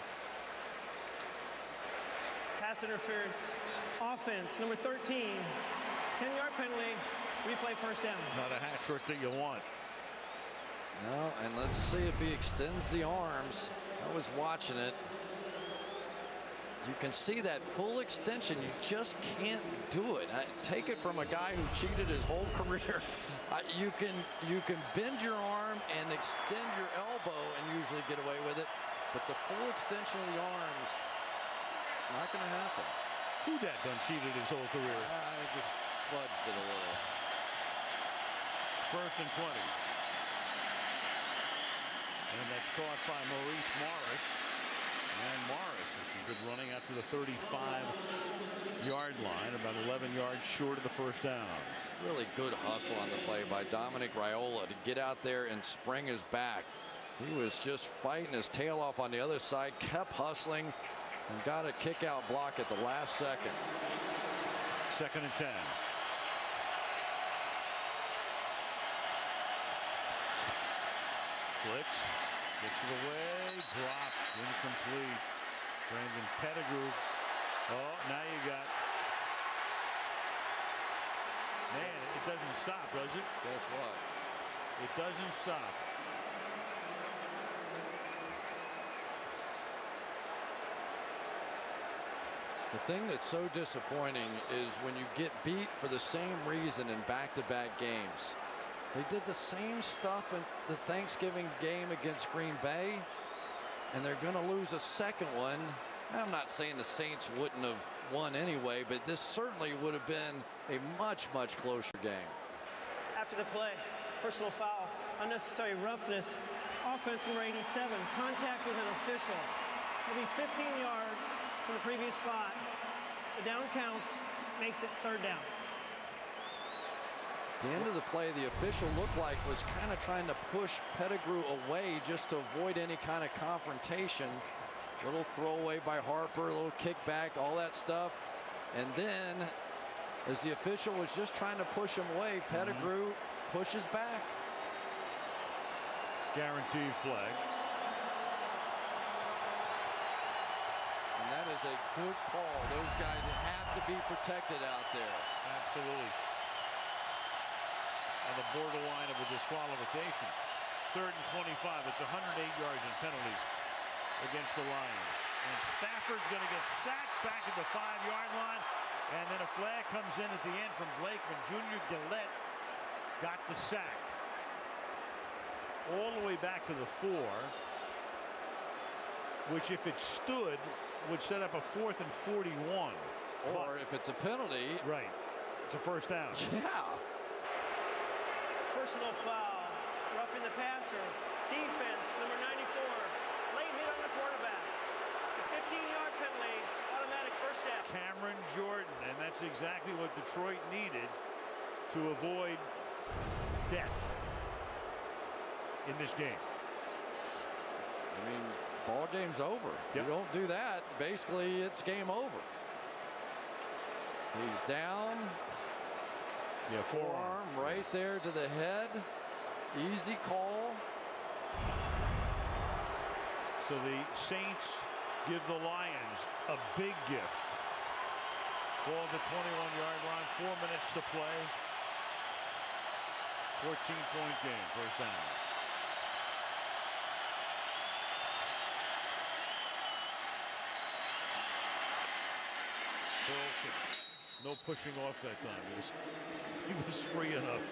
Pass interference. Offense, number 13. 10-yard penalty. Replay first down. Not a hat trick that you want. No, and let's see if he extends the arms. I was watching it. You can see that full extension. You just can't do it. Take it from a guy who cheated his whole career. You can bend your arm and extend your elbow and usually get away with it, but the full extension of the arms, it's not going to happen. Who that done cheated his whole career? I just fudged it a little. First and 20. And that's caught by Maurice Morris. And Morris with some good running out to the 35-yard line, about 11 yards short of the first down. Really good hustle on the play by Dominic Raiola to get out there and spring his back. He was just fighting his tail off on the other side, kept hustling, and got a kick-out block at the last second. Second and 10. Blitz. Gets it away, dropped, incomplete. Brandon Pettigrew. Oh, now you got. Man, it doesn't stop, does it? Guess what? It doesn't stop. The thing that's so disappointing is when you get beat for the same reason in back-to-back games. They did the same stuff in the Thanksgiving game against Green Bay, and they're going to lose a second one. I'm not saying the Saints wouldn't have won anyway, but this certainly would have been a much, much closer game. After the play, personal foul, unnecessary roughness, offense number 87, contact with an official. It'll be 15 yards from the previous spot. The down counts, makes it third down. At the end of the play, the official looked like was kind of trying to push Pettigrew away just to avoid any kind of confrontation. Little throwaway by Harper, a little kickback, all that stuff. And then, as the official was just trying to push him away, Pettigrew pushes back. Guaranteed flag. That is a good call. Those guys have to be protected out there. Absolutely. On the borderline of a disqualification. 3rd and 25. It's 108 yards in penalties against the Lions. And Stafford's going to get sacked back at the 5-yard line. And then a flag comes in at the end from Blakeman. Junior Gillette got the sack. All the way back to the 4. Which, if it stood, would set up a 4th and 41. Or if it's a penalty. Right. It's a first down. Yeah. Personal foul, roughing the passer. Defense, number 94. Late hit on the quarterback. It's a 15-yard penalty, automatic first down. Cameron Jordan, and that's exactly what Detroit needed to avoid death in this game. I mean, ball game's over. Yep. You don't do that, basically it's game over. He's down. Yeah, Forearm right there to the head. Easy call. So the Saints give the Lions a big gift. Ball at the 21-yard line, 4 minutes to play. 14-point game, first down. Carlson, no pushing off that time. He was free enough.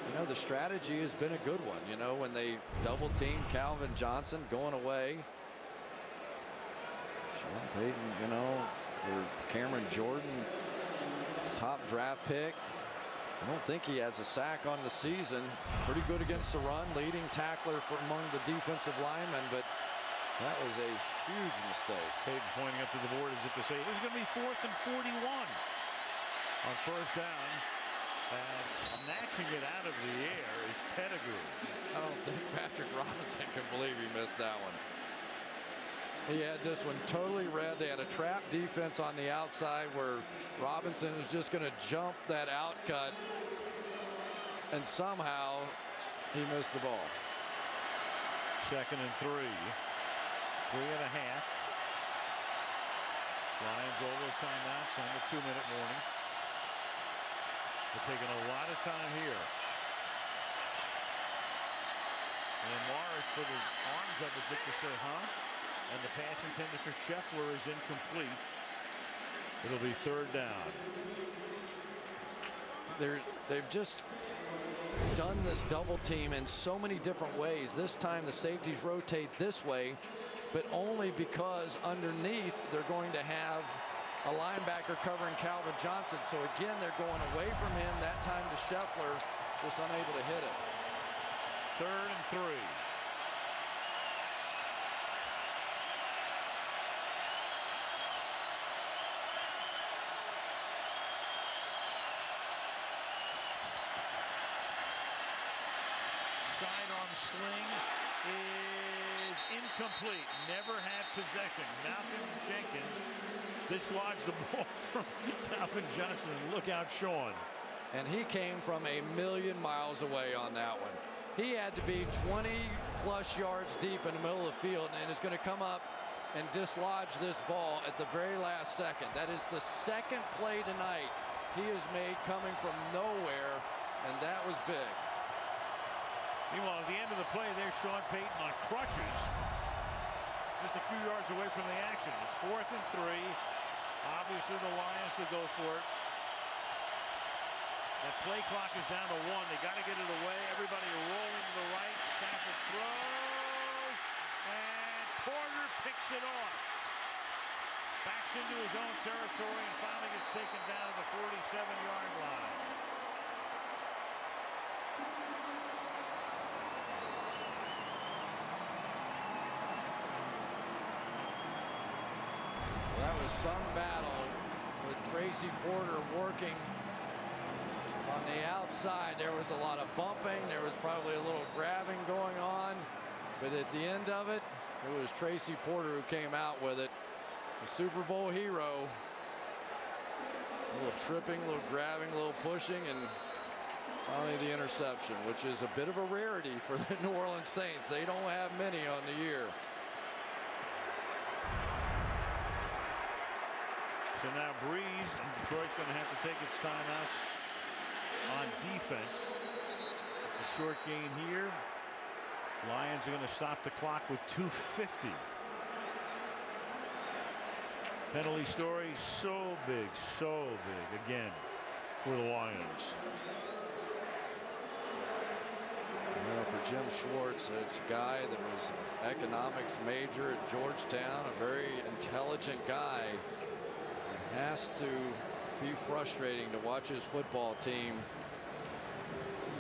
You know, the strategy has been a good one. You know, when they double team Calvin Johnson going away. Sean Payton, you know, for Cameron Jordan, top draft pick. I don't think he has a sack on the season. Pretty good against the run, leading tackler for among the defensive linemen, but that was a huge mistake. Payton pointing up to the board as if to say, this is going to be 4th and 41 on first down. And snatching it out of the air is Pettigrew. I don't think Patrick Robinson can believe he missed that one. He had this one totally read. They had a trap defense on the outside where Robinson was just going to jump that out cut, and somehow he missed the ball. 2nd and 3. 3.5. Lions over timeouts on the 2-minute warning. They're taking a lot of time here. And Morris put his arms up as if to say, huh? And the pass intended for Scheffler is incomplete. It'll be 3rd down. They've just done this double team in so many different ways. This time the safeties rotate this way, but only because underneath they're going to have a linebacker covering Calvin Johnson. So again, they're going away from him. That time to Scheffler, just unable to hit it. 3rd and 3. Sidearm sling is incomplete. Never had possession. Malcolm Jenkins dislodged the ball from Calvin Johnson. And look out, Sean. And he came from a million miles away on that one. He had to be 20-plus yards deep in the middle of the field and is going to come up and dislodge this ball at the very last second. That is the second play tonight he has made coming from nowhere, and that was big. Meanwhile, at the end of the play, there's Sean Payton on crutches. Just a few yards away from the action. It's 4th and 3. Obviously, the Lions to go for it. That play clock is down to 1. They got to get it away. Everybody rolling to the right. Stafford throws. And Porter picks it off. Backs into his own territory and finally gets taken down to the 47-yard line. That was some battle with Tracy Porter working on the outside. There was a lot of bumping. There was probably a little grabbing going on. But at the end of it, it was Tracy Porter who came out with it. The Super Bowl hero. A little tripping, a little grabbing, a little pushing, and finally the interception, which is a bit of a rarity for the New Orleans Saints. They don't have many on the year. So now Brees, and Detroit's going to have to take its timeouts on defense. It's a short gain here. Lions are going to stop the clock with 2:50. Penalty story so big again for the Lions. For Jim Schwartz, it's a guy that was an economics major at Georgetown, a very intelligent guy. It has to be frustrating to watch his football team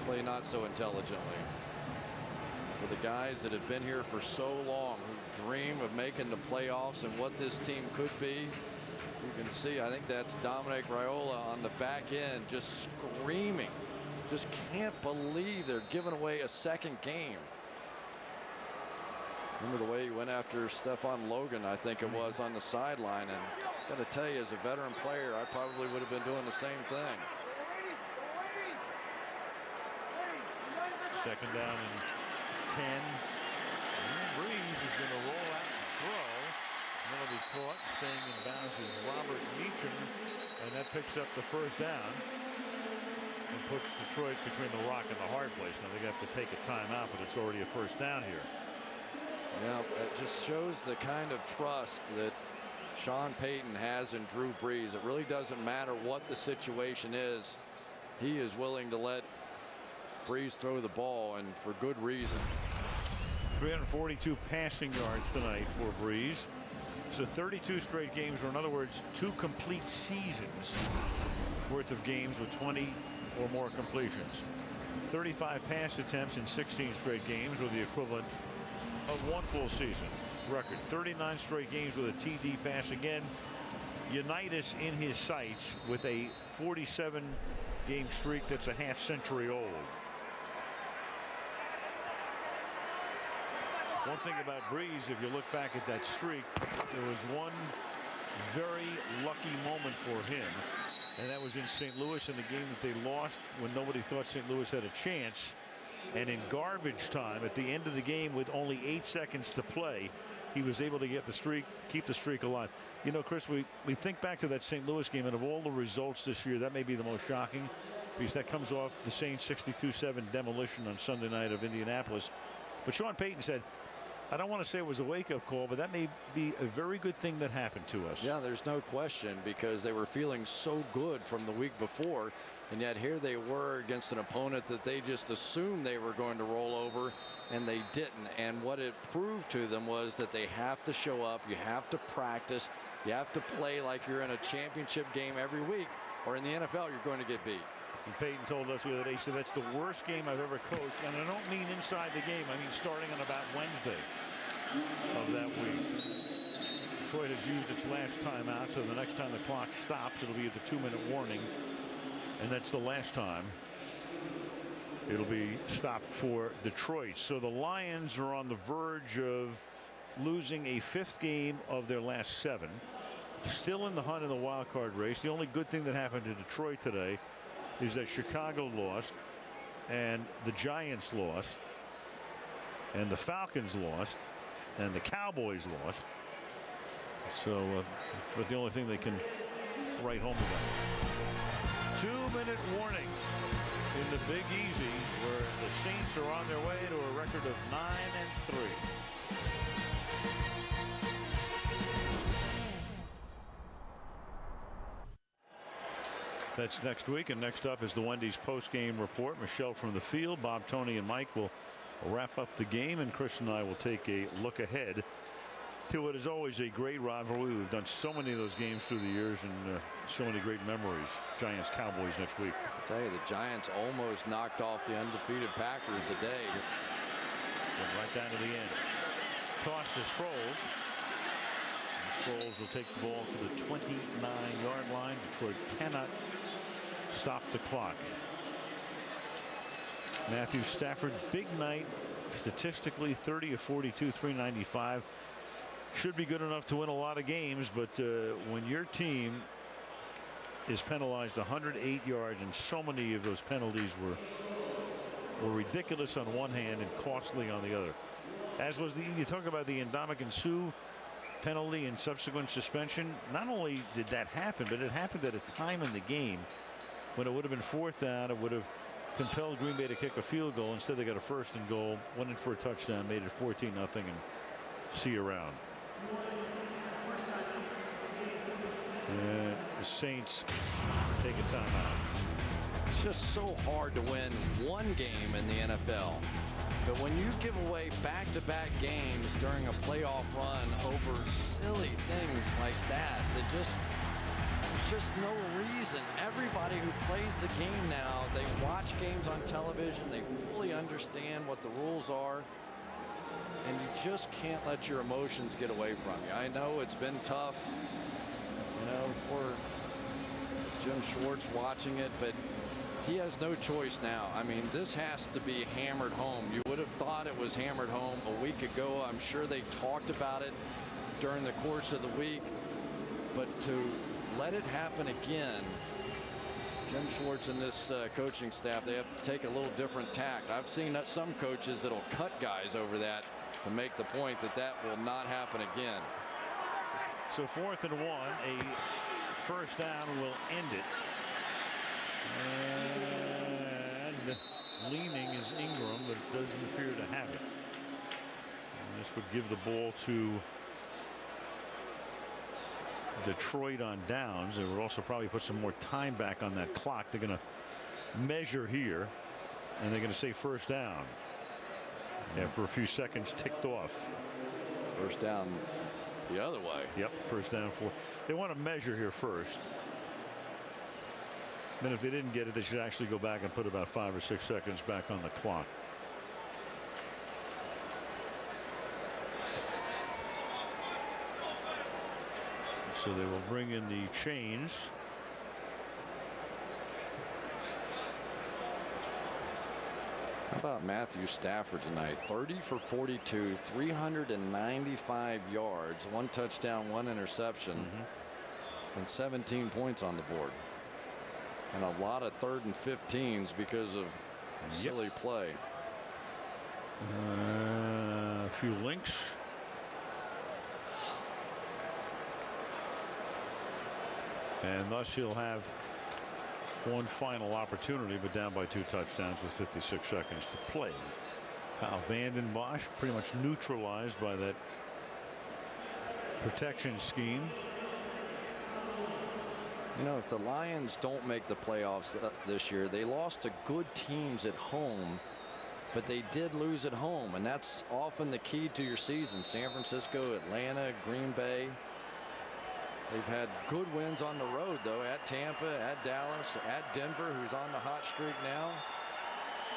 play not so intelligently. For the guys that have been here for so long, who dream of making the playoffs and what this team could be, you can see, I think that's Dominic Raiola on the back end just screaming. Just can't believe they're giving away a second game. Remember the way he went after Stephon Logan, I think it was, on the sideline. And I'm going to tell you, as a veteran player, I probably would have been doing the same thing. Second down and 10. And Brees is going to roll out and throw. And that'll be caught. Staying in bounds is Robert Meacham. And that picks up the first down. And puts Detroit between the rock and the hard place. Now they have to take a timeout, but it's already a first down here. Yeah, it just shows the kind of trust that Sean Payton has in Drew Brees. It really doesn't matter what the situation is. He is willing to let Brees throw the ball, and for good reason. 342 passing yards tonight for Brees. So 32 straight games, or in other words, 2 complete seasons worth of games with 20 or more completions. 35 pass attempts in 16 straight games, or the equivalent of 1 full season record. 39 straight games with a TD pass. Again, Unitas in his sights with a 47 game streak that's a half-century old. One thing about Brees, if you look back at that streak, there was one very lucky moment for him, and that was in St. Louis in the game that they lost when nobody thought St. Louis had a chance. And in garbage time at the end of the game with only 8 seconds to play, he was able to get the streak, keep the streak alive. You know, Chris, we think back to that St. Louis game, and of all the results this year, that may be the most shocking, because that comes off the Saints 62-7 demolition on Sunday night of Indianapolis. But Sean Payton said, I don't want to say it was a wake-up call, but that may be a very good thing that happened to us. Yeah, there's no question, because they were feeling so good from the week before, and yet here they were against an opponent that they just assumed they were going to roll over, and they didn't. And what it proved to them was that they have to show up, you have to practice, you have to play like you're in a championship game every week, or in the NFL you're going to get beat. And Payton told us the other day, he said, that's the worst game I've ever coached. And I don't mean inside the game, I mean starting on about Wednesday of that week. Detroit has used its last timeout, so the next time the clock stops, it'll be at the 2-minute warning. And that's the last time it'll be stopped for Detroit. So the Lions are on the verge of losing a 5th game of their last 7. Still in the hunt in the wild card race. The only good thing that happened to Detroit today is that Chicago lost, and the Giants lost, and the Falcons lost, and the Cowboys lost. So but the only thing they can write home about. 2-minute warning in the Big Easy, where the Saints are on their way to a record of 9-3. That's next week, and next up is the Wendy's post-game report. Michelle from the field, Bob, Tony, and Mike will wrap up the game, and Chris and I will take a look ahead to what is always a great rivalry. We've done so many of those games through the years, and so many great memories. Giants Cowboys next week. I'll tell you, the Giants almost knocked off the undefeated Packers today. Went right down to the end. Toss to Sproles. And Sproles will take the ball to the 29-yard line. Detroit cannot stop the clock. Matthew Stafford, big night statistically, 30 of 42, 395. Should be good enough to win a lot of games, but when your team is penalized 108 yards, and so many of those penalties were ridiculous on one hand and costly on the other. As was you talk about the Ndamukong Suh penalty and subsequent suspension. Not only did that happen, but it happened at a time in the game when it would have been 4th down. It would have compelled Green Bay to kick a field goal. Instead, they got a 1st and goal, went in for a touchdown, made it 14-0, and see you around. And the Saints take a timeout. It's just so hard to win one game in the NFL. But when you give away back-to-back games during a playoff run over silly things like that, there's just no reason. Everybody who plays the game now, they watch games on television, they fully understand what the rules are, and you just can't let your emotions get away from you. I know it's been tough. You know, poor Jim Schwartz watching it, but he has no choice now. I mean, this has to be hammered home. You would have thought it was hammered home a week ago. I'm sure they talked about it during the course of the week. But to let it happen again, Jim Schwartz and this coaching staff, they have to take a little different tact. I've seen some coaches that'll cut guys over that to make the point that that will not happen again. So 4th and 1, a 1st down will end it. And leaning is Ingram, but it doesn't appear to have it. And this would give the ball to Detroit on downs. It would also probably put some more time back on that clock. They're going to measure here, and they're going to say 1st down after a few seconds ticked off. 1st down the other way. Yep, 1st down 4. They want to measure here first. Then if they didn't get it, they should actually go back and put about 5 or 6 seconds back on the clock. So they will bring in the chains. How about Matthew Stafford tonight? 30 for 42, 395 yards, 1 touchdown, 1 interception, and 17 points on the board. And a lot of 3rd and 15s because of silly play. A few links. And thus he'll have one final opportunity, but down by 2 touchdowns with 56 seconds to play. Kyle Vanden Bosch pretty much neutralized by that protection scheme. You know, if the Lions don't make the playoffs this year, they lost to good teams at home, but they did lose at home, and that's often the key to your season. San Francisco, Atlanta, Green Bay. They've had good wins on the road, though, at Tampa, at Dallas, at Denver, who's on the hot streak now.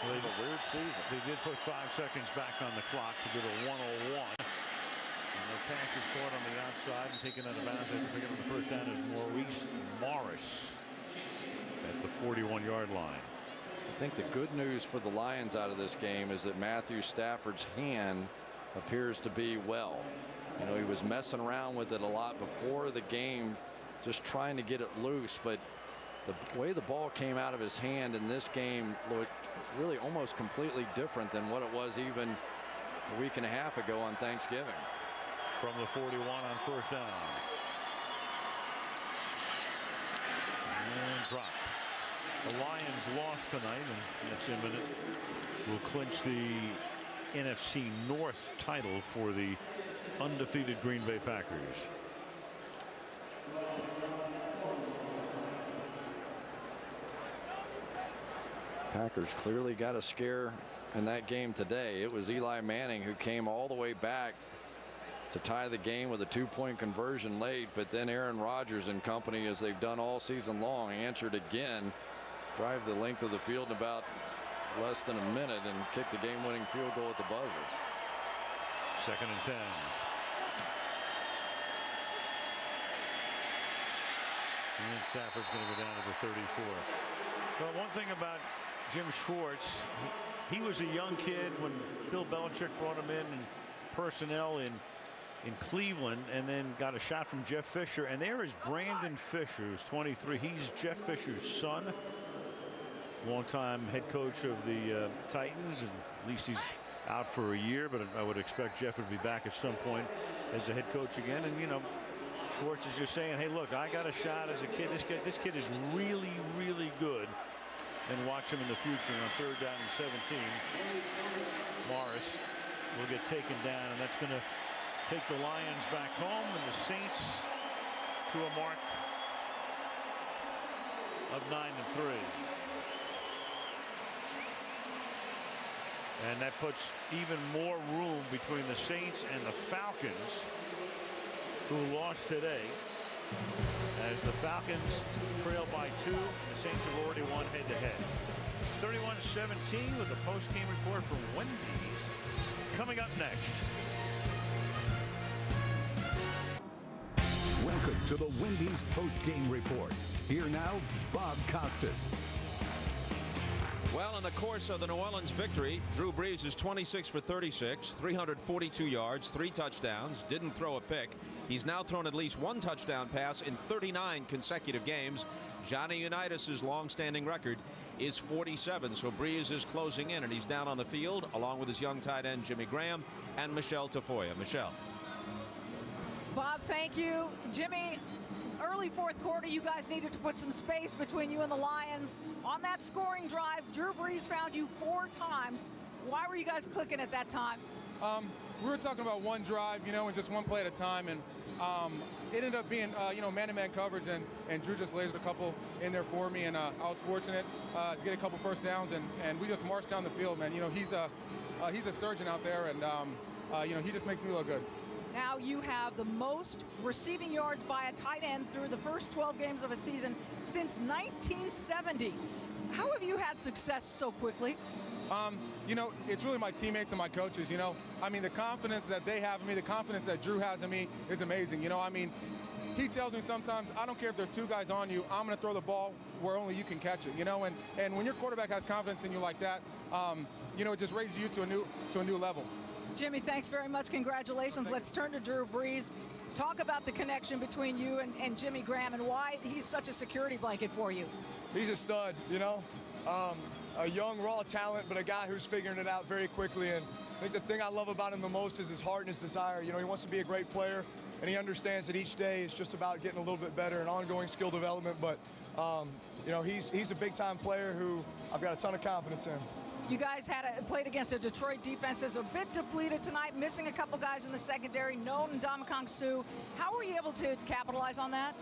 Well, they had a weird season. They did put 5 seconds back on the clock to get a 101. And the pass is caught on the outside and taken out of bounds. After picking up the 1st down is Maurice Morris at the 41-yard line. I think the good news for the Lions out of this game is that Matthew Stafford's hand appears to be well. You know, he was messing around with it a lot before the game, just trying to get it loose. But the way the ball came out of his hand in this game looked really almost completely different than what it was even a week and a half ago on Thanksgiving. From the 41 on 1st down. And drop. The Lions lost tonight, and that's imminent. Will clinch the NFC North title for the undefeated Green Bay Packers. Packers clearly got a scare in that game today. It was Eli Manning who came all the way back to tie the game with a 2-point conversion late, but then Aaron Rodgers and company, as they've done all season long, answered again, drive the length of the field in about less than a minute, and kick the game-winning field goal at the buzzer. 2nd and 10. And Stafford's going to go down to the 34. But one thing about Jim Schwartz, he was a young kid when Bill Belichick brought him in personnel in Cleveland, and then got a shot from Jeff Fisher. And there is Brandon Fisher, who's 23. He's Jeff Fisher's son, longtime head coach of the Titans, and at least he's out for a year, but I would expect Jeff would be back at some point as the head coach again. And, you know, Schwartz is just saying, hey, look, I got a shot as a kid. This kid is really, really good. And watch him in the future on 3rd down and 17. Morris will get taken down, and that's going to take the Lions back home, and the Saints to a mark of 9-3. And that puts even more room between the Saints and the Falcons, who lost today, as the Falcons trail by 2. The Saints have already won head-to-head. 31-17 with the post-game report from Wendy's coming up next. Welcome to the Wendy's post-game report. Here now, Bob Costas. Well, in the course of the New Orleans victory, Drew Brees is 26 for 36, 342 yards, 3 touchdowns, didn't throw a pick. He's now thrown at least 1 touchdown pass in 39 consecutive games. Johnny Unitas' long-standing record is 47. So Brees is closing in, and he's down on the field along with his young tight end Jimmy Graham and Michelle Tafoya. Michelle. Bob, thank you. Jimmy, early 4th quarter, you guys needed to put some space between you and the Lions. On that scoring drive, Drew Brees found you 4 times. Why were you guys clicking at that time? We were talking about one drive, you know, and just one play at a time, and it ended up being, you know, man-to-man coverage, and Drew just lasered a couple in there for me, and I was fortunate to get a couple first downs, and we just marched down the field, man. You know, he's a surgeon out there, and you know, he just makes me look good. Now you have the most receiving yards by a tight end through the first 12 games of a season since 1970. How have you had success so quickly? You know, it's really my teammates and my coaches, you know. I mean, the confidence that they have in me, the confidence that Drew has in me is amazing. You know, I mean, he tells me sometimes, I don't care if there's 2 guys on you, I'm going to throw the ball where only you can catch it, you know. And when your quarterback has confidence in you like that, you know, it just raises you to a new level. Jimmy, thanks very much. Congratulations. Let's turn to Drew Brees. Talk about the connection between you and Jimmy Graham and why he's such a security blanket for you. He's a stud, you know. A young, raw talent, but a guy who's figuring it out very quickly. And I think the thing I love about him the most is his heart and his desire. You know, he wants to be a great player, and he understands that each day is just about getting a little bit better and ongoing skill development. But, you know, he's a big-time player who I've got a ton of confidence in. You guys played against a Detroit defense that's a bit depleted tonight, missing a couple guys in the secondary, Note and Ndamukong Suh. How were you able to capitalize on that?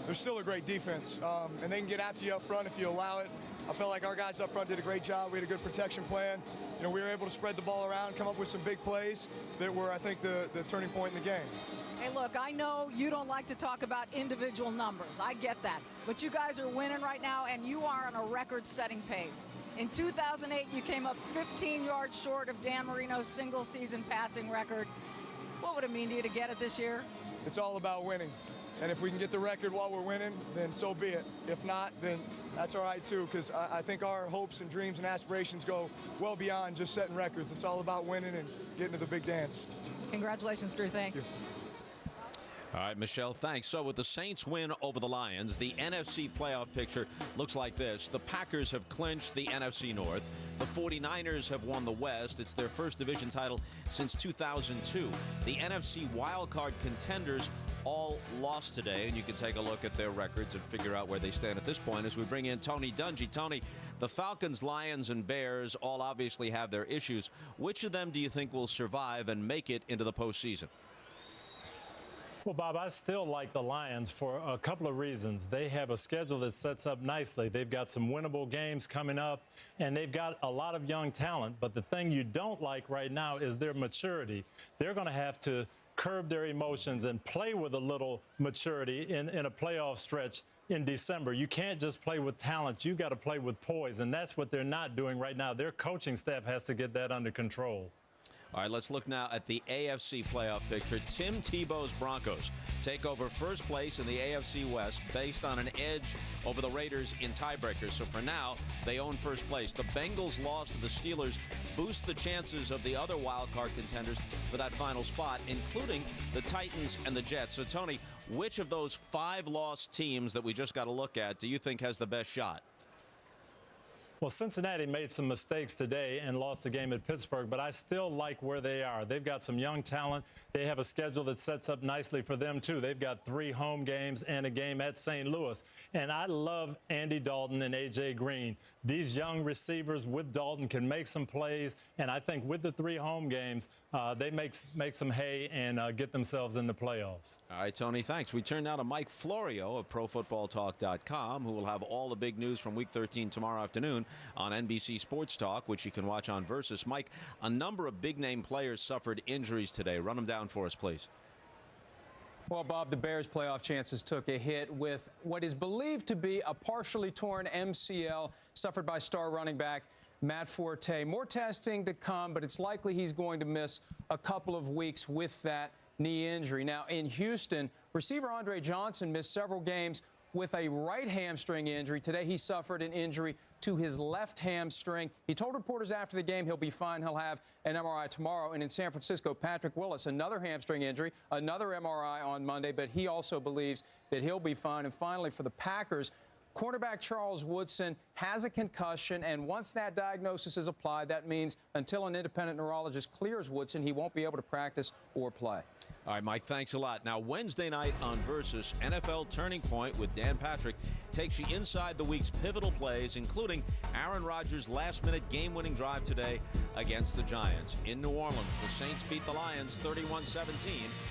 They're still a great defense, and they can get after you up front if you allow it. I felt like our guys up front did a great job. We had a good protection plan. You know, we were able to spread the ball around, come up with some big plays that were, I think, the turning point in the game. Hey, look, I know you don't like to talk about individual numbers. I get that. But you guys are winning right now, and you are on a record-setting pace. In 2008, you came up 15 yards short of Dan Marino's single-season passing record. What would it mean to you to get it this year? It's all about winning. And if we can get the record while we're winning, then so be it. If not, then that's all right, too, because I think our hopes and dreams and aspirations go well beyond just setting records. It's all about winning and getting to the big dance. Congratulations, Drew. Thanks. Thank you. All right, Michelle, thanks. So with the Saints win over the Lions, the NFC playoff picture looks like this. The Packers have clinched the NFC North. The 49ers have won the West. It's their first division title since 2002. The NFC wildcard contenders all lost today, and you can take a look at their records and figure out where they stand at this point as we bring in Tony Dungy. Tony, the Falcons, Lions, and Bears all obviously have their issues. Which of them do you think will survive and make it into the postseason? Well, Bob, I still like the Lions for a couple of reasons. They have a schedule that sets up nicely. They've got some winnable games coming up, and they've got a lot of young talent. But the thing you don't like right now is their maturity. They're going to have to curb their emotions and play with a little maturity in a playoff stretch in December. You can't just play with talent. You've got to play with poise, and that's what they're not doing right now. Their coaching staff has to get that under control. All right, let's look now at the AFC playoff picture. Tim Tebow's Broncos take over first place in the AFC West based on an edge over the Raiders in tiebreakers. So for now, they own first place. The Bengals' loss to the Steelers boosts the chances of the other wild card contenders for that final spot, including the Titans and the Jets. So, Tony, which of those 5 lost teams that we just got to look at do you think has the best shot? Well, Cincinnati made some mistakes today and lost the game at Pittsburgh, but I still like where they are. They've got some young talent. They have a schedule that sets up nicely for them, too. They've got 3 home games and a game at St. Louis. And I love Andy Dalton and A.J. Green. These young receivers with Dalton can make some plays, and I think with the 3 home games, they make some hay and get themselves in the playoffs. All right, Tony, thanks. We turn now to Mike Florio of ProFootballTalk.com, who will have all the big news from Week 13 tomorrow afternoon on NBC Sports Talk, which you can watch on Versus. Mike, a number of big-name players suffered injuries today. Run them down for us, please. Well, Bob, the Bears' playoff chances took a hit with what is believed to be a partially torn MCL suffered by star running back Matt Forte. More testing to come, but it's likely he's going to miss a couple of weeks with that knee injury. Now, in Houston, receiver Andre Johnson missed several games with a right hamstring injury. Today, he suffered an injury to his left hamstring. He told reporters after the game he'll be fine. He'll have an MRI tomorrow. And in San Francisco, Patrick Willis, another hamstring injury, another MRI on Monday, but he also believes that he'll be fine. And finally, for the Packers, cornerback Charles Woodson has a concussion, and once that diagnosis is applied, that means until an independent neurologist clears Woodson, he won't be able to practice or play. All right, Mike, thanks a lot. Now, Wednesday night on Versus, NFL Turning Point with Dan Patrick takes you inside the week's pivotal plays, including Aaron Rodgers' last-minute game-winning drive today against the Giants. In New Orleans, the Saints beat the Lions 31-17,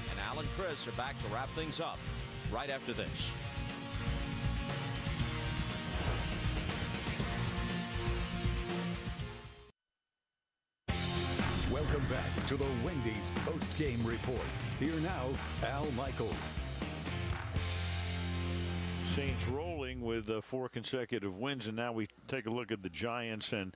and Al and Chris are back to wrap things up right after this. Welcome back to the Wendy's post-game report. Here now, Al Michaels. Saints rolling with 4 consecutive wins, and now we take a look at the Giants and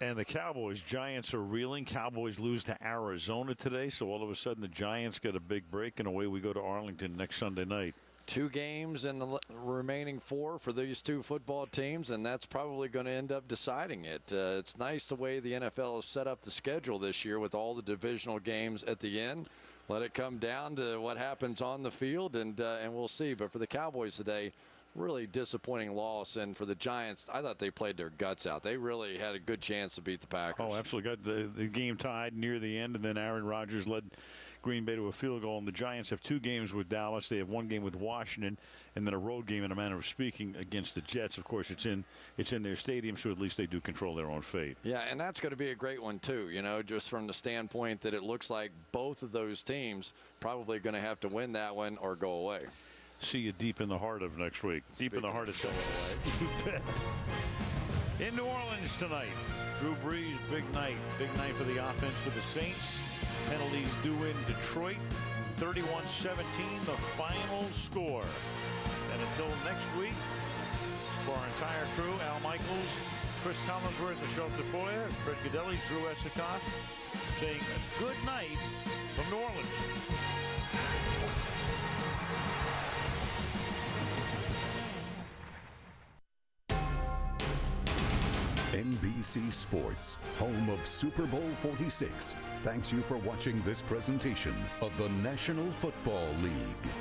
the Cowboys. Giants are reeling. Cowboys lose to Arizona today, so all of a sudden the Giants get a big break, and away we go to Arlington next Sunday night. 2 games in the remaining 4 for these 2 football teams, and that's probably going to end up deciding it. It's nice the way the NFL has set up the schedule this year with all the divisional games at the end. Let it come down to what happens on the field, and we'll see. But for the Cowboys today, really disappointing loss. And for the Giants, I thought they played their guts out. They really had a good chance to beat the Packers. Oh, absolutely. Got the game tied near the end, and then Aaron Rodgers led Green Bay to a field goal. And the Giants have 2 games with Dallas. They have 1 game with Washington, and then a road game, in a manner of speaking, against the Jets. Of course, it's in their stadium, so at least they do control their own fate. Yeah, and that's going to be a great one, too, you know, just from the standpoint that it looks like both of those teams probably going to have to win that one or go away. See you deep in the heart of next week. Deep in the heart of You bet. In New Orleans tonight, Drew Brees, big night. Big night for the offense for the Saints. Penalties due in Detroit. 31-17, the final score. And until next week, for our entire crew, Al Michaels, Chris Collinsworth, Michelle DeFoya, Fred Godelli, Drew Esikoff, saying a good night from New Orleans. NBC Sports, home of Super Bowl 46, thanks you for watching this presentation of the National Football League.